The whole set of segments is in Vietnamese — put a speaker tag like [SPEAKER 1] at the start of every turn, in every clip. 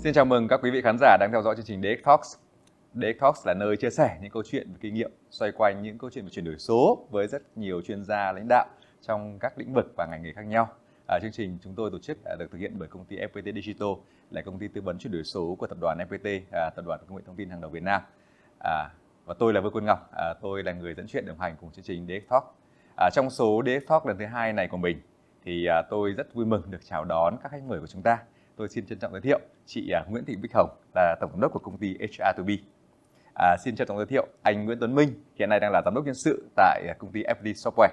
[SPEAKER 1] Xin chào mừng các quý vị khán giả đang theo dõi chương trình DX Talks. DX Talks là nơi chia sẻ những câu chuyện và kinh nghiệm xoay quanh những câu chuyện về chuyển đổi số với rất nhiều chuyên gia lãnh đạo trong các lĩnh vực và ngành nghề khác nhau. Chương trình chúng tôi tổ chức được thực hiện bởi công ty FPT Digital, là công ty tư vấn chuyển đổi số của tập đoàn FPT, tập đoàn công nghệ thông tin hàng đầu Việt Nam. Và tôi là Vương Quân Ngọc, tôi là người dẫn chuyện đồng hành cùng chương trình DX Talks. Trong số DX Talks lần thứ 2 này của mình thì tôi rất vui mừng được chào đón các khách mời của chúng ta. Tôi xin trân trọng giới thiệu chị Nguyễn Thị Bích Hồng, là tổng giám đốc của công ty HR2B. Xin trân trọng giới thiệu anh Nguyễn Tuấn Minh, hiện nay đang là giám đốc nhân sự tại công ty FPT Software.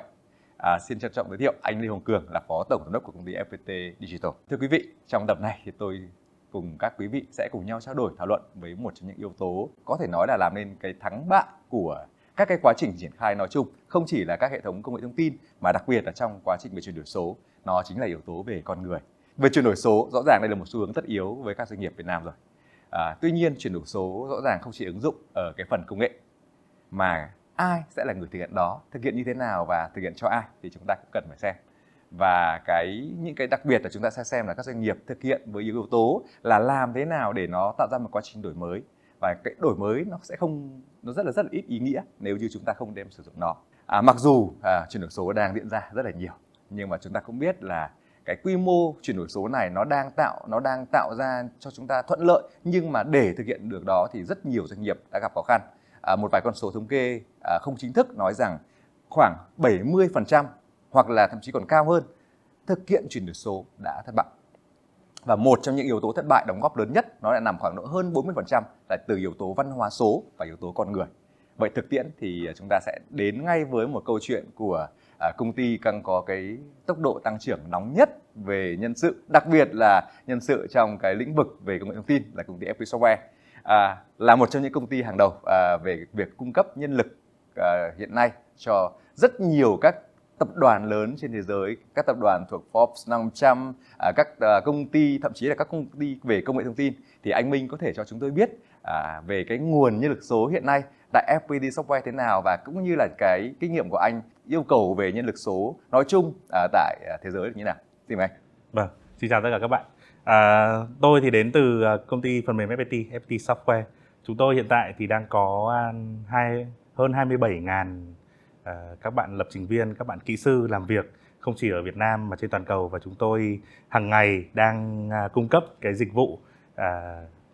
[SPEAKER 1] Xin trân trọng giới thiệu anh Lê Hồng Cường, là phó tổng giám đốc của công ty FPT Digital. Thưa quý vị, trong tập này thì tôi cùng các quý vị sẽ cùng nhau trao đổi thảo luận với một trong những yếu tố có thể nói là làm nên cái thắng bại của các cái quá trình triển khai nói chung, không chỉ là các hệ thống công nghệ thông tin mà đặc biệt là trong quá trình về chuyển đổi số, nó chính là yếu tố về con người. Về chuyển đổi số, rõ ràng đây là một xu hướng tất yếu với các doanh nghiệp Việt Nam rồi. Tuy nhiên, chuyển đổi số rõ ràng không chỉ ứng dụng ở cái phần công nghệ, mà ai sẽ là người thực hiện đó, thực hiện như thế nào và thực hiện cho ai thì chúng ta cũng cần phải xem. Và những cái đặc biệt là chúng ta sẽ xem là các doanh nghiệp thực hiện với yếu tố là làm thế nào để nó tạo ra một quá trình đổi mới. Và cái đổi mới nó rất là ít ý nghĩa nếu như chúng ta không đem sử dụng nó. Mặc dù chuyển đổi số đang diễn ra rất là nhiều, nhưng mà chúng ta cũng biết là cái quy mô chuyển đổi số này nó đang tạo ra cho chúng ta thuận lợi, nhưng mà để thực hiện được đó thì rất nhiều doanh nghiệp đã gặp khó khăn. Một vài con số thống kê không chính thức nói rằng khoảng 70% hoặc là thậm chí còn cao hơn thực hiện chuyển đổi số đã thất bại. Và một trong những yếu tố thất bại đóng góp lớn nhất nó lại nằm khoảng độ hơn 40% là từ yếu tố văn hóa số và yếu tố con người. Vậy thực tiễn thì chúng ta sẽ đến ngay với một câu chuyện của công ty đang có cái tốc độ tăng trưởng nóng nhất về nhân sự, đặc biệt là nhân sự trong cái lĩnh vực về công nghệ thông tin là công ty FPT Software. Là một trong những công ty hàng đầu về việc cung cấp nhân lực hiện nay cho rất nhiều các tập đoàn lớn trên thế giới, các tập đoàn thuộc Forbes 500, các công ty, thậm chí là các công ty về công nghệ thông tin. Thì anh Minh có thể cho chúng tôi biết về cái nguồn nhân lực số hiện nay tại FPT Software thế nào, và cũng như là cái kinh nghiệm của anh yêu cầu về nhân lực số nói chung tại thế giới như thế nào? Xin mời anh.
[SPEAKER 2] Vâng, xin chào tất cả các bạn. Tôi thì đến từ công ty phần mềm FPT Software. Chúng tôi hiện tại thì đang có hơn 27.000 các bạn lập trình viên, các bạn kỹ sư làm việc không chỉ ở Việt Nam mà trên toàn cầu, và chúng tôi hàng ngày đang cung cấp cái dịch vụ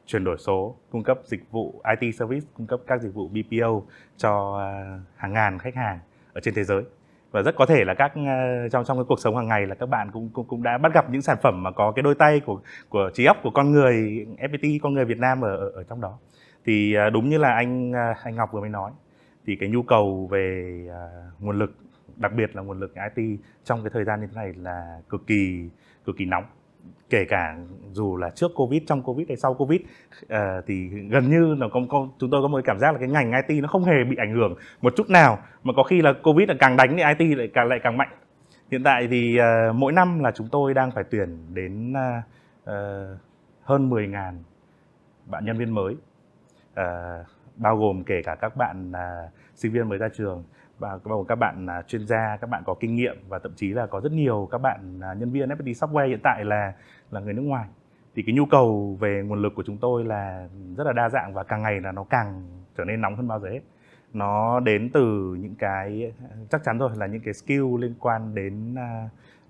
[SPEAKER 2] chuyển đổi số, cung cấp dịch vụ IT service, cung cấp các dịch vụ BPO cho hàng ngàn khách hàng ở trên thế giới. Và rất có thể là trong cái cuộc sống hàng ngày là các bạn cũng đã bắt gặp những sản phẩm mà có cái đôi tay của trí óc của con người FPT, con người Việt Nam ở trong đó. Thì đúng như là anh Ngọc vừa mới nói, thì cái nhu cầu về nguồn lực, đặc biệt là nguồn lực IT trong cái thời gian như thế này là cực kỳ nóng. Kể cả dù là trước Covid, trong Covid hay sau Covid, thì gần như là chúng tôi có một cảm giác là cái ngành IT nó không hề bị ảnh hưởng một chút nào, mà có khi là Covid là càng đánh thì IT lại càng mạnh. Hiện tại thì mỗi năm là chúng tôi đang phải tuyển đến hơn 10.000 bạn nhân viên mới, bao gồm kể cả các bạn sinh viên mới ra trường, và bao gồm các bạn chuyên gia, các bạn có kinh nghiệm, và thậm chí là có rất nhiều các bạn nhân viên FPT Software hiện tại là người nước ngoài. Thì cái nhu cầu về nguồn lực của chúng tôi là rất là đa dạng, và càng ngày là nó càng trở nên nóng hơn bao giờ hết. Nó đến từ những cái, chắc chắn rồi, là những cái skill liên quan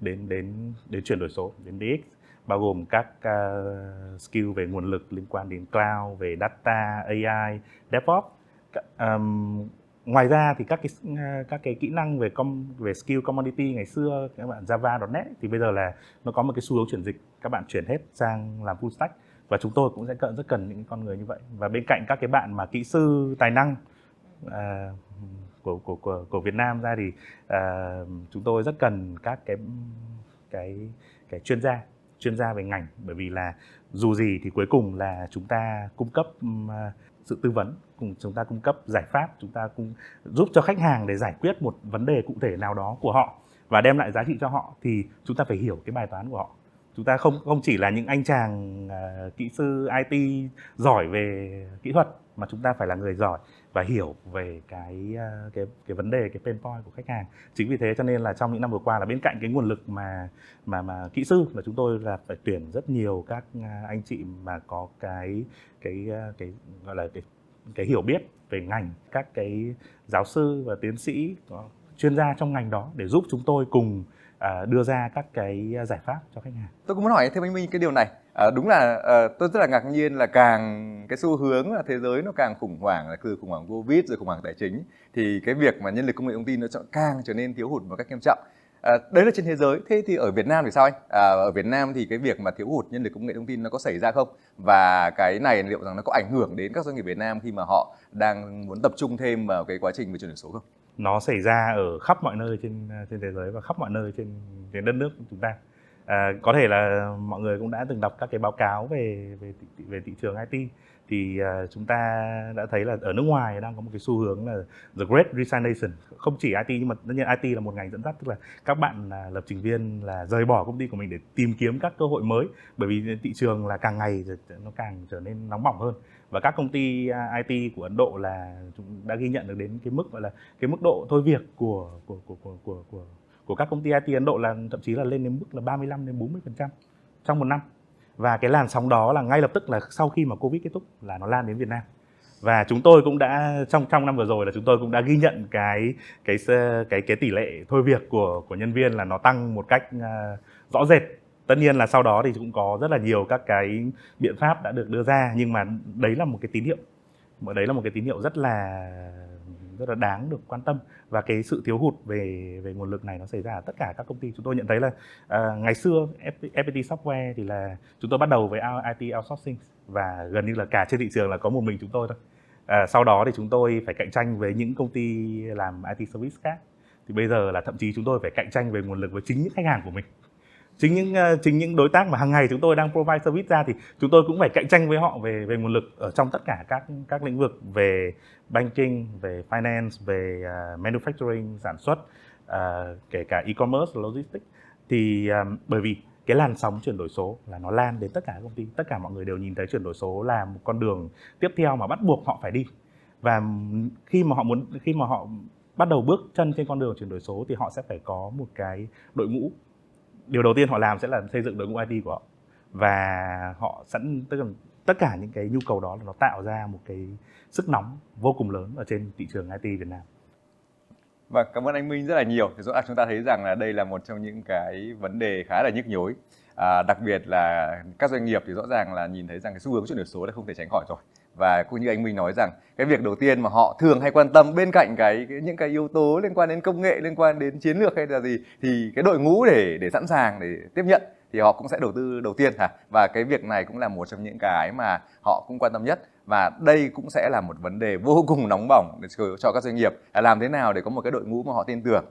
[SPEAKER 2] đến chuyển đổi số, đến DX, bao gồm các skill về nguồn lực liên quan đến cloud, về data, AI, DevOps. Ngoài ra thì các cái kỹ năng về skill commodity ngày xưa các bạn Java.net thì bây giờ là nó có một cái xu hướng chuyển dịch, các bạn chuyển hết sang làm full stack, và chúng tôi cũng sẽ rất cần những con người như vậy. Và bên cạnh các cái bạn mà kỹ sư tài năng của Việt Nam ra thì chúng tôi rất cần các cái chuyên gia về ngành, bởi vì là dù gì thì cuối cùng là chúng ta cung cấp sự tư vấn, cùng chúng ta cung cấp giải pháp, chúng ta cũng giúp cho khách hàng để giải quyết một vấn đề cụ thể nào đó của họ và đem lại giá trị cho họ, thì chúng ta phải hiểu cái bài toán của họ. Chúng ta không chỉ là những anh chàng kỹ sư IT giỏi về kỹ thuật, mà chúng ta phải là người giỏi và hiểu về cái vấn đề, cái pain point của khách hàng. Chính vì thế cho nên là trong những năm vừa qua là bên cạnh cái nguồn lực mà kỹ sư là chúng tôi là phải tuyển rất nhiều các anh chị mà có cái gọi là cái hiểu biết về ngành, các cái giáo sư và tiến sĩ có chuyên gia trong ngành đó để giúp chúng tôi cùng đưa ra các cái giải pháp cho khách hàng.
[SPEAKER 1] Tôi cũng muốn hỏi thêm anh Minh cái điều này. Đúng là tôi rất là ngạc nhiên là càng cái xu hướng là thế giới nó càng khủng hoảng, là từ khủng hoảng Covid rồi khủng hoảng tài chính, thì cái việc mà nhân lực công nghệ thông tin nó càng trở nên thiếu hụt một cách nghiêm trọng. Đấy là trên thế giới. Thế thì ở Việt Nam thì sao anh? Ở Việt Nam thì cái việc mà thiếu hụt nhân lực công nghệ thông tin nó có xảy ra không? Và cái này liệu rằng nó có ảnh hưởng đến các doanh nghiệp Việt Nam khi mà họ đang muốn tập trung thêm vào cái quá trình về chuyển đổi số không?
[SPEAKER 2] Nó xảy ra ở khắp mọi nơi trên thế giới và khắp mọi nơi trên đất nước của chúng ta. Có thể là mọi người cũng đã từng đọc các cái báo cáo về thị trường IT, thì chúng ta đã thấy là ở nước ngoài đang có một cái xu hướng là the Great Resignation. Không chỉ IT nhưng mà tất nhiên IT là một ngành dẫn dắt, tức là các bạn lập trình viên là rời bỏ công ty của mình để tìm kiếm các cơ hội mới, bởi vì thị trường là càng ngày nó càng trở nên nóng bỏng hơn. Và các công ty IT của Ấn Độ là chúng đã ghi nhận được đến cái mức gọi là cái mức độ thôi việc của các công ty IT Ấn Độ là thậm chí là lên đến mức là 35-40% trong một năm. Và cái làn sóng đó là ngay lập tức là sau khi mà Covid kết thúc là nó lan đến Việt Nam. Và chúng tôi cũng đã trong năm vừa rồi là chúng tôi cũng đã ghi nhận cái tỷ lệ thôi việc của nhân viên là nó tăng một cách rõ rệt. Tất nhiên là sau đó thì cũng có rất là nhiều các cái biện pháp đã được đưa ra, nhưng mà đấy là một cái tín hiệu. Đấy là một cái tín hiệu rất là đáng được quan tâm. Và cái sự thiếu hụt về nguồn lực này nó xảy ra ở tất cả các công ty. Chúng tôi nhận thấy là ngày xưa FPT Software thì là chúng tôi bắt đầu với IT outsourcing và gần như là cả trên thị trường là có một mình chúng tôi thôi. Sau đó thì chúng tôi phải cạnh tranh với những công ty làm IT service khác. Thì bây giờ là thậm chí chúng tôi phải cạnh tranh về nguồn lực với chính những khách hàng của mình. Chính những đối tác mà hàng ngày chúng tôi đang provide service ra thì chúng tôi cũng phải cạnh tranh với họ về nguồn lực ở trong tất cả các lĩnh vực về banking, về finance, về manufacturing, sản xuất, kể cả e-commerce, logistics. Thì bởi vì cái làn sóng chuyển đổi số là nó lan đến tất cả các công ty, tất cả mọi người đều nhìn thấy chuyển đổi số là một con đường tiếp theo mà bắt buộc họ phải đi. Và khi mà họ bắt đầu bước chân trên con đường chuyển đổi số thì họ sẽ phải có một cái đội ngũ. Điều đầu tiên họ làm sẽ là xây dựng đội ngũ IT của họ, và họ tức là tất cả những cái nhu cầu đó là nó tạo ra một cái sức nóng vô cùng lớn ở trên thị trường IT Việt Nam.
[SPEAKER 1] Vâng, cảm ơn anh Minh rất là nhiều. Thì rõ ràng chúng ta thấy rằng là đây là một trong những cái vấn đề khá là nhức nhối. Đặc biệt là các doanh nghiệp thì rõ ràng là nhìn thấy rằng cái xu hướng chuyển đổi số là không thể tránh khỏi rồi. Và cũng như anh Minh nói rằng cái việc đầu tiên mà họ thường hay quan tâm bên cạnh những cái yếu tố liên quan đến công nghệ, liên quan đến chiến lược hay là gì, thì cái đội ngũ để sẵn sàng để tiếp nhận thì họ cũng sẽ đầu tư đầu tiên. Và cái việc này cũng là một trong những cái mà họ cũng quan tâm nhất. Và đây cũng sẽ là một vấn đề vô cùng nóng bỏng cho các doanh nghiệp, làm thế nào để có một cái đội ngũ mà họ tin tưởng.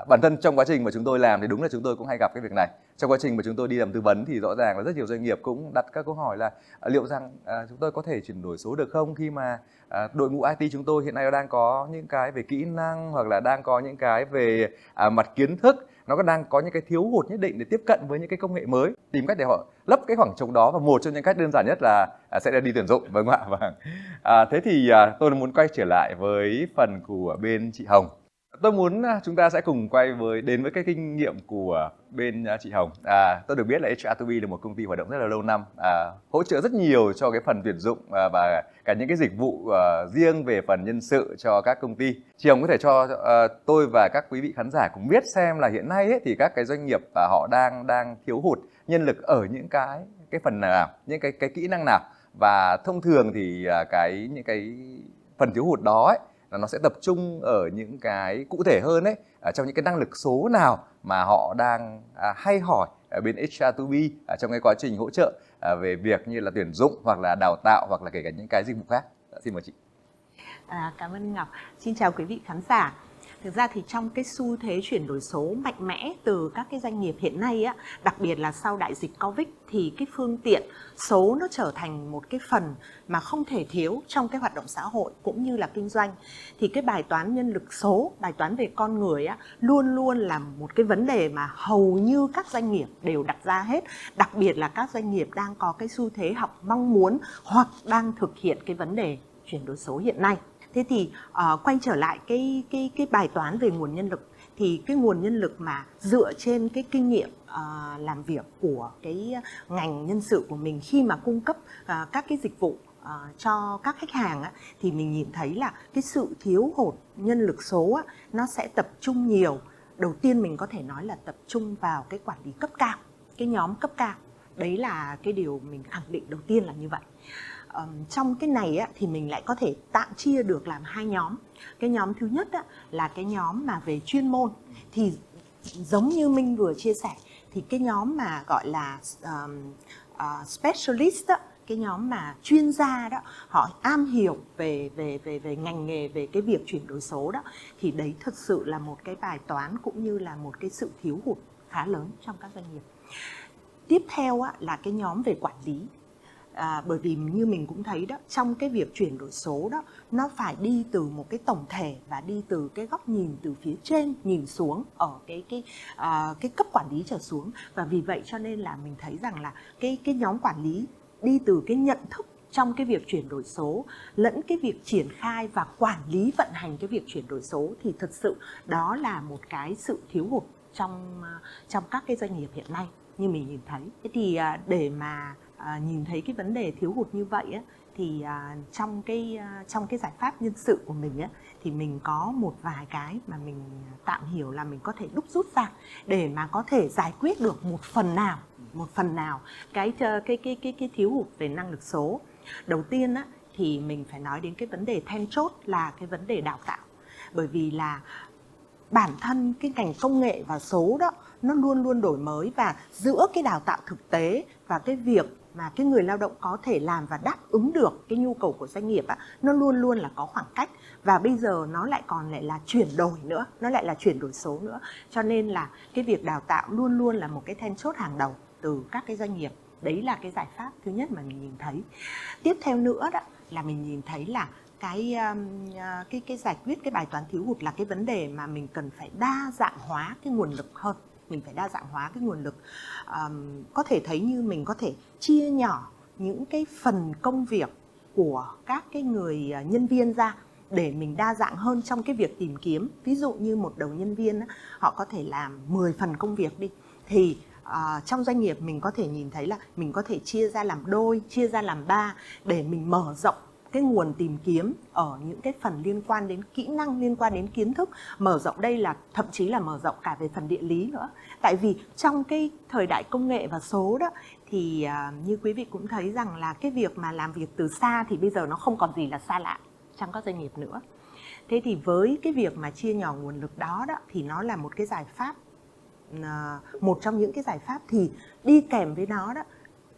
[SPEAKER 1] Bản thân trong quá trình mà chúng tôi làm thì đúng là chúng tôi cũng hay gặp cái việc này. Trong quá trình mà chúng tôi đi làm tư vấn thì rõ ràng là rất nhiều doanh nghiệp cũng đặt các câu hỏi là liệu rằng chúng tôi có thể chuyển đổi số được không, khi mà đội ngũ IT chúng tôi hiện nay đang có những cái về kỹ năng hoặc là đang có những cái về mặt kiến thức, nó đang có những cái thiếu hụt nhất định để tiếp cận với những cái công nghệ mới, tìm cách để họ lấp cái khoảng trống đó. Và một trong những cách đơn giản nhất là sẽ là đi tuyển dụng. Vâng ạ. Thế thì tôi muốn quay trở lại với phần của bên chị Hồng. Tôi muốn chúng ta sẽ cùng đến với cái kinh nghiệm của bên chị Hồng. Tôi được biết là HR2B là một công ty hoạt động rất là lâu năm, hỗ trợ rất nhiều cho cái phần tuyển dụng và cả những cái dịch vụ riêng về phần nhân sự cho các công ty. Chị Hồng có thể cho tôi và các quý vị khán giả cũng biết xem là hiện nay thì các cái doanh nghiệp họ đang thiếu hụt nhân lực ở những cái phần nào, những cái kỹ năng nào, và thông thường thì những cái phần thiếu hụt đó là nó sẽ tập trung ở những cái cụ thể hơn trong những cái năng lực số nào mà họ đang hay hỏi ở bên HR2B trong cái quá trình hỗ trợ về việc như là tuyển dụng hoặc là đào tạo hoặc là kể cả những cái dịch vụ khác. Xin mời chị.
[SPEAKER 3] Cảm ơn Ngọc. Xin chào quý vị khán giả. Thực ra thì trong cái xu thế chuyển đổi số mạnh mẽ từ các cái doanh nghiệp hiện nay đặc biệt là sau đại dịch Covid, thì cái phương tiện số nó trở thành một cái phần mà không thể thiếu trong cái hoạt động xã hội cũng như là kinh doanh. Thì cái bài toán nhân lực số, bài toán về con người luôn luôn là một cái vấn đề mà hầu như các doanh nghiệp đều đặt ra hết. Đặc biệt là các doanh nghiệp đang có cái xu thế mong muốn hoặc đang thực hiện cái vấn đề chuyển đổi số hiện nay. Thế thì quay trở lại cái bài toán về nguồn nhân lực, thì cái nguồn nhân lực mà dựa trên cái kinh nghiệm làm việc của cái ngành nhân sự của mình khi mà cung cấp các cái dịch vụ cho các khách hàng á, thì mình nhìn thấy là cái sự thiếu hụt nhân lực số á, nó sẽ tập trung nhiều. Đầu tiên mình có thể nói là tập trung vào cái quản lý cấp cao, cái nhóm cấp cao. Đấy là cái điều mình khẳng định đầu tiên là như vậy. Trong cái này á, thì mình lại có thể tạm chia được làm hai nhóm. Cái nhóm thứ nhất á, là cái nhóm mà về chuyên môn. Thì giống như Minh vừa chia sẻ, thì cái nhóm mà gọi là specialist á, cái nhóm mà chuyên gia đó, họ am hiểu về ngành nghề, về cái việc chuyển đổi số đó, thì đấy thật sự là một cái bài toán cũng như là một cái sự thiếu hụt khá lớn trong các doanh nghiệp. Tiếp theo á, là cái nhóm về quản lý. Bởi vì như mình cũng thấy đó, trong cái việc chuyển đổi số đó, nó phải đi từ một cái tổng thể và đi từ cái góc nhìn từ phía trên nhìn xuống ở cái cấp quản lý trở xuống. Và vì vậy cho nên là mình thấy rằng là cái nhóm quản lý đi từ cái nhận thức trong cái việc chuyển đổi số lẫn cái việc triển khai và quản lý vận hành cái việc chuyển đổi số, thì thật sự đó là một cái sự thiếu hụt trong các cái doanh nghiệp hiện nay như mình nhìn thấy. Thế thì để mà nhìn thấy cái vấn đề thiếu hụt như vậy á, thì trong cái giải pháp nhân sự của mình á, thì mình có một vài cái mà mình tạm hiểu là mình có thể đúc rút ra để mà có thể giải quyết được một phần nào cái thiếu hụt về năng lực số. Đầu tiên á, thì mình phải nói đến cái vấn đề then chốt là cái vấn đề đào tạo. Bởi vì là bản thân cái ngành công nghệ và số đó nó luôn luôn đổi mới, và giữa cái đào tạo thực tế và cái việc mà cái người lao động có thể làm và đáp ứng được cái nhu cầu của doanh nghiệp á, nó luôn luôn là có khoảng cách. Và bây giờ nó lại còn lại là chuyển đổi nữa, nó lại là chuyển đổi số nữa. Cho nên là cái việc đào tạo luôn luôn là một cái then chốt hàng đầu từ các cái doanh nghiệp. Đấy là cái giải pháp thứ nhất mà mình nhìn thấy. Tiếp theo nữa đó là mình nhìn thấy là cái giải quyết cái bài toán thiếu hụt là cái vấn đề mà mình cần phải đa dạng hóa cái nguồn lực hơn. Mình phải đa dạng hóa cái nguồn lực. Có thể thấy như mình có thể chia nhỏ những cái phần công việc của các cái người nhân viên ra để mình đa dạng hơn trong cái việc tìm kiếm. Ví dụ như một đầu nhân viên họ có thể làm 10 phần công việc đi, thì trong doanh nghiệp mình có thể nhìn thấy là mình có thể chia ra làm đôi, chia ra làm 3 để mình mở rộng cái nguồn tìm kiếm ở những cái phần liên quan đến kỹ năng, liên quan đến kiến thức. Mở rộng đây là thậm chí là mở rộng cả về phần địa lý nữa. Tại vì trong cái thời đại công nghệ và số đó, thì như quý vị cũng thấy rằng là cái việc mà làm việc từ xa thì bây giờ nó không còn gì là xa lạ trong các doanh nghiệp nữa. Thế thì với cái việc mà chia nhỏ nguồn lực đó, thì nó là một cái giải pháp, một trong những cái giải pháp. Thì đi kèm với nó đó,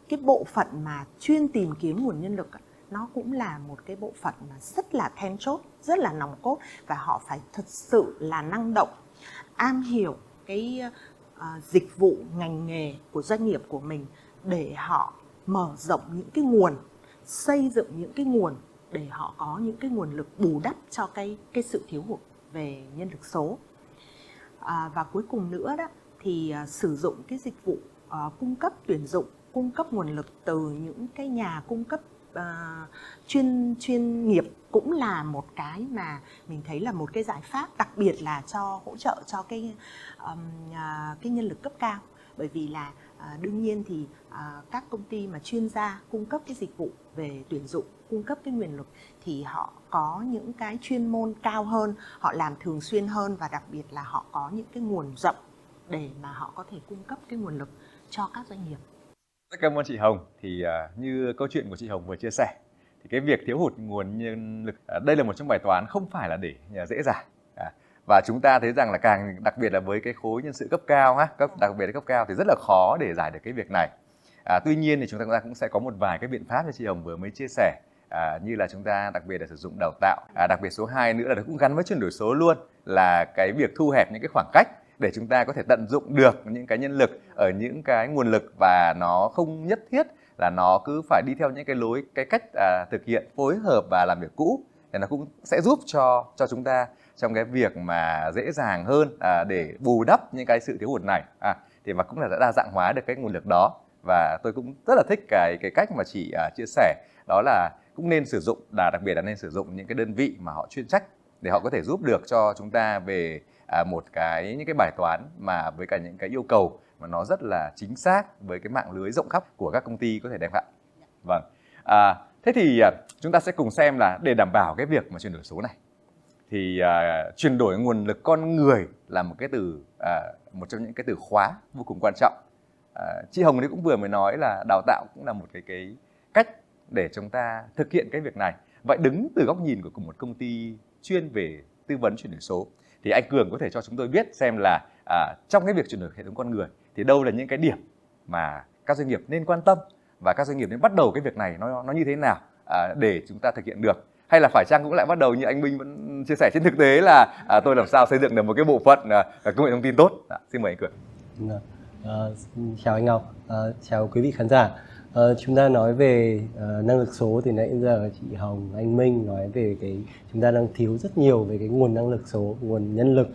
[SPEAKER 3] cái bộ phận mà chuyên tìm kiếm nguồn nhân lực nó cũng là một cái bộ phận mà rất là then chốt, rất là nòng cốt, và họ phải thật sự là năng động, am hiểu cái dịch vụ ngành nghề của doanh nghiệp của mình để họ mở rộng những cái nguồn, xây dựng những cái nguồn để họ có những cái nguồn lực bù đắp cho cái sự thiếu hụt về nhân lực số. Và cuối cùng nữa đó thì sử dụng cái dịch vụ cung cấp tuyển dụng, cung cấp nguồn lực từ những cái nhà cung cấp chuyên nghiệp cũng là một cái mà mình thấy là một cái giải pháp, đặc biệt là cho hỗ trợ cho cái nhân lực cấp cao. Bởi vì là đương nhiên thì các công ty mà chuyên gia cung cấp cái dịch vụ về tuyển dụng, cung cấp cái nguồn lực thì họ có những cái chuyên môn cao hơn, họ làm thường xuyên hơn, và đặc biệt là họ có những cái nguồn rộng để mà họ có thể cung cấp cái nguồn lực cho các doanh nghiệp.
[SPEAKER 1] Rất cảm ơn chị Hồng. Thì như câu chuyện của chị Hồng vừa chia sẻ, thì cái việc thiếu hụt nguồn nhân lực đây là một trong bài toán không phải là để dễ dàng. Và chúng ta thấy rằng là càng đặc biệt là với cái khối nhân sự cấp cao, đặc biệt là cấp cao thì rất là khó để giải được cái việc này. Tuy nhiên thì chúng ta cũng sẽ có một vài cái biện pháp như chị Hồng vừa mới chia sẻ, như là chúng ta đặc biệt là sử dụng đào tạo. Đặc biệt số 2 nữa là nó cũng gắn với chuyển đổi số luôn, là cái việc thu hẹp những cái khoảng cách để chúng ta có thể tận dụng được những cái nhân lực ở những cái nguồn lực, và nó không nhất thiết là nó cứ phải đi theo những cái cách thực hiện phối hợp và làm việc cũ. Thì nó cũng sẽ giúp cho chúng ta trong cái việc mà dễ dàng hơn để bù đắp những cái sự thiếu hụt này. Thì mà cũng là đã đa dạng hóa được cái nguồn lực đó. và tôi cũng rất là thích cái cách mà chị chia sẻ, đó là cũng nên sử dụng, đặc biệt là nên sử dụng những cái đơn vị mà họ chuyên trách để họ có thể giúp được cho chúng ta về những cái bài toán mà với cả những cái yêu cầu mà nó rất là chính xác với cái mạng lưới rộng khắp của các công ty có thể đem lại. Vâng. Thế thì chúng ta sẽ cùng xem là để đảm bảo cái việc mà chuyển đổi số này thì chuyển đổi nguồn lực con người là một cái từ một trong những cái từ khóa vô cùng quan trọng. Chị Hồng cũng vừa mới nói là đào tạo cũng là một cái cách để chúng ta thực hiện cái việc này. Vậy đứng từ góc nhìn của một công ty chuyên về tư vấn chuyển đổi số thì anh Cường có thể cho chúng tôi biết xem là trong cái việc chuyển đổi hệ thống con người thì đâu là những cái điểm mà các doanh nghiệp nên quan tâm và các doanh nghiệp nên bắt đầu cái việc này nó như thế nào để chúng ta thực hiện được, hay là phải chăng cũng lại bắt đầu như anh Minh vẫn chia sẻ trên thực tế là tôi làm sao xây dựng được một cái bộ phận công nghệ thông tin tốt. Xin mời anh Cường.
[SPEAKER 4] Chào anh Ngọc, chào quý vị khán giả. Chúng ta nói về năng lực số thì nãy giờ chị Hồng, anh Minh nói về chúng ta đang thiếu rất nhiều về cái nguồn năng lực số, nguồn nhân lực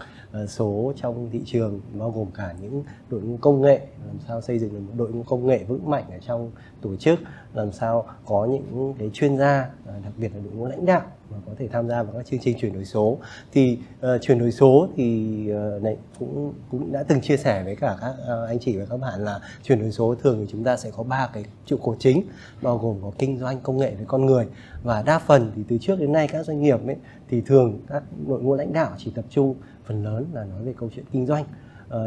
[SPEAKER 4] số trong thị trường, bao gồm cả những đội ngũ công nghệ, làm sao xây dựng được một đội ngũ công nghệ vững mạnh ở trong tổ chức, làm sao có những cái chuyên gia, đặc biệt là đội ngũ lãnh đạo mà có thể tham gia vào các chương trình chuyển đổi số. Thì chuyển đổi số thì này cũng đã từng chia sẻ với cả các anh chị và các bạn là chuyển đổi số thường thì chúng ta sẽ có 3 cái trụ cột chính, bao gồm có kinh doanh, công nghệ với con người. Và đa phần thì từ trước đến nay các doanh nghiệp ấy, thì thường các đội ngũ lãnh đạo chỉ tập trung phần lớn là nói về câu chuyện kinh doanh.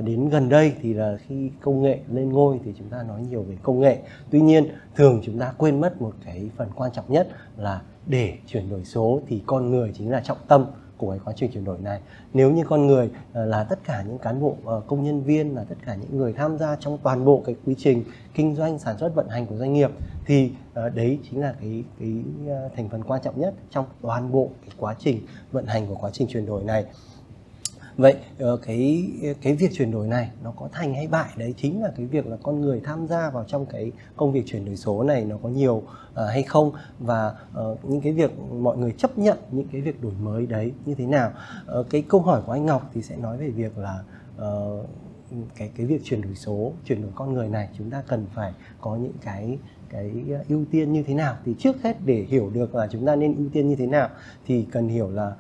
[SPEAKER 4] Đến gần đây thì là khi công nghệ lên ngôi thì chúng ta nói nhiều về công nghệ. Tuy nhiên thường chúng ta quên mất một cái phần quan trọng nhất là để chuyển đổi số thì con người chính là trọng tâm của cái quá trình chuyển đổi này. Nếu như con người là tất cả những cán bộ công nhân viên, là tất cả những người tham gia trong toàn bộ cái quy trình kinh doanh, sản xuất, vận hành của doanh nghiệp thì đấy chính là cái thành phần quan trọng nhất trong toàn bộ cái quá trình vận hành của quá trình chuyển đổi này. Vậy cái việc chuyển đổi này nó có thành hay bại, đấy chính là cái việc là con người tham gia vào trong cái công việc chuyển đổi số này nó có nhiều hay không, và những cái việc mọi người chấp nhận những cái việc đổi mới đấy như thế nào. Cái câu hỏi của anh Ngọc thì sẽ nói về việc là cái việc chuyển đổi số, chuyển đổi con người này chúng ta cần phải có những cái ưu tiên như thế nào. Thì trước hết để hiểu được là chúng ta nên ưu tiên như thế nào thì cần hiểu là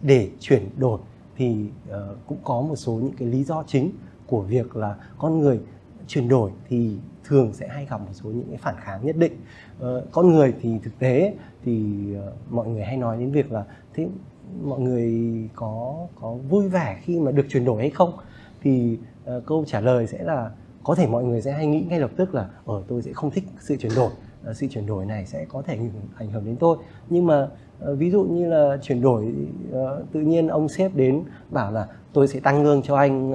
[SPEAKER 4] để chuyển đổi thì cũng có một số những cái lý do chính của việc là con người chuyển đổi thì thường sẽ hay gặp một số những cái phản kháng nhất định. Con người thì thực tế thì mọi người hay nói đến việc là thế mọi người có vui vẻ khi mà được chuyển đổi hay không, thì câu trả lời sẽ là có thể mọi người sẽ hay nghĩ ngay lập tức là tôi sẽ không thích sự chuyển đổi, sự chuyển đổi này sẽ có thể ảnh hưởng đến tôi. Nhưng mà ví dụ như là chuyển đổi tự nhiên ông sếp đến bảo là tôi sẽ tăng lương cho anh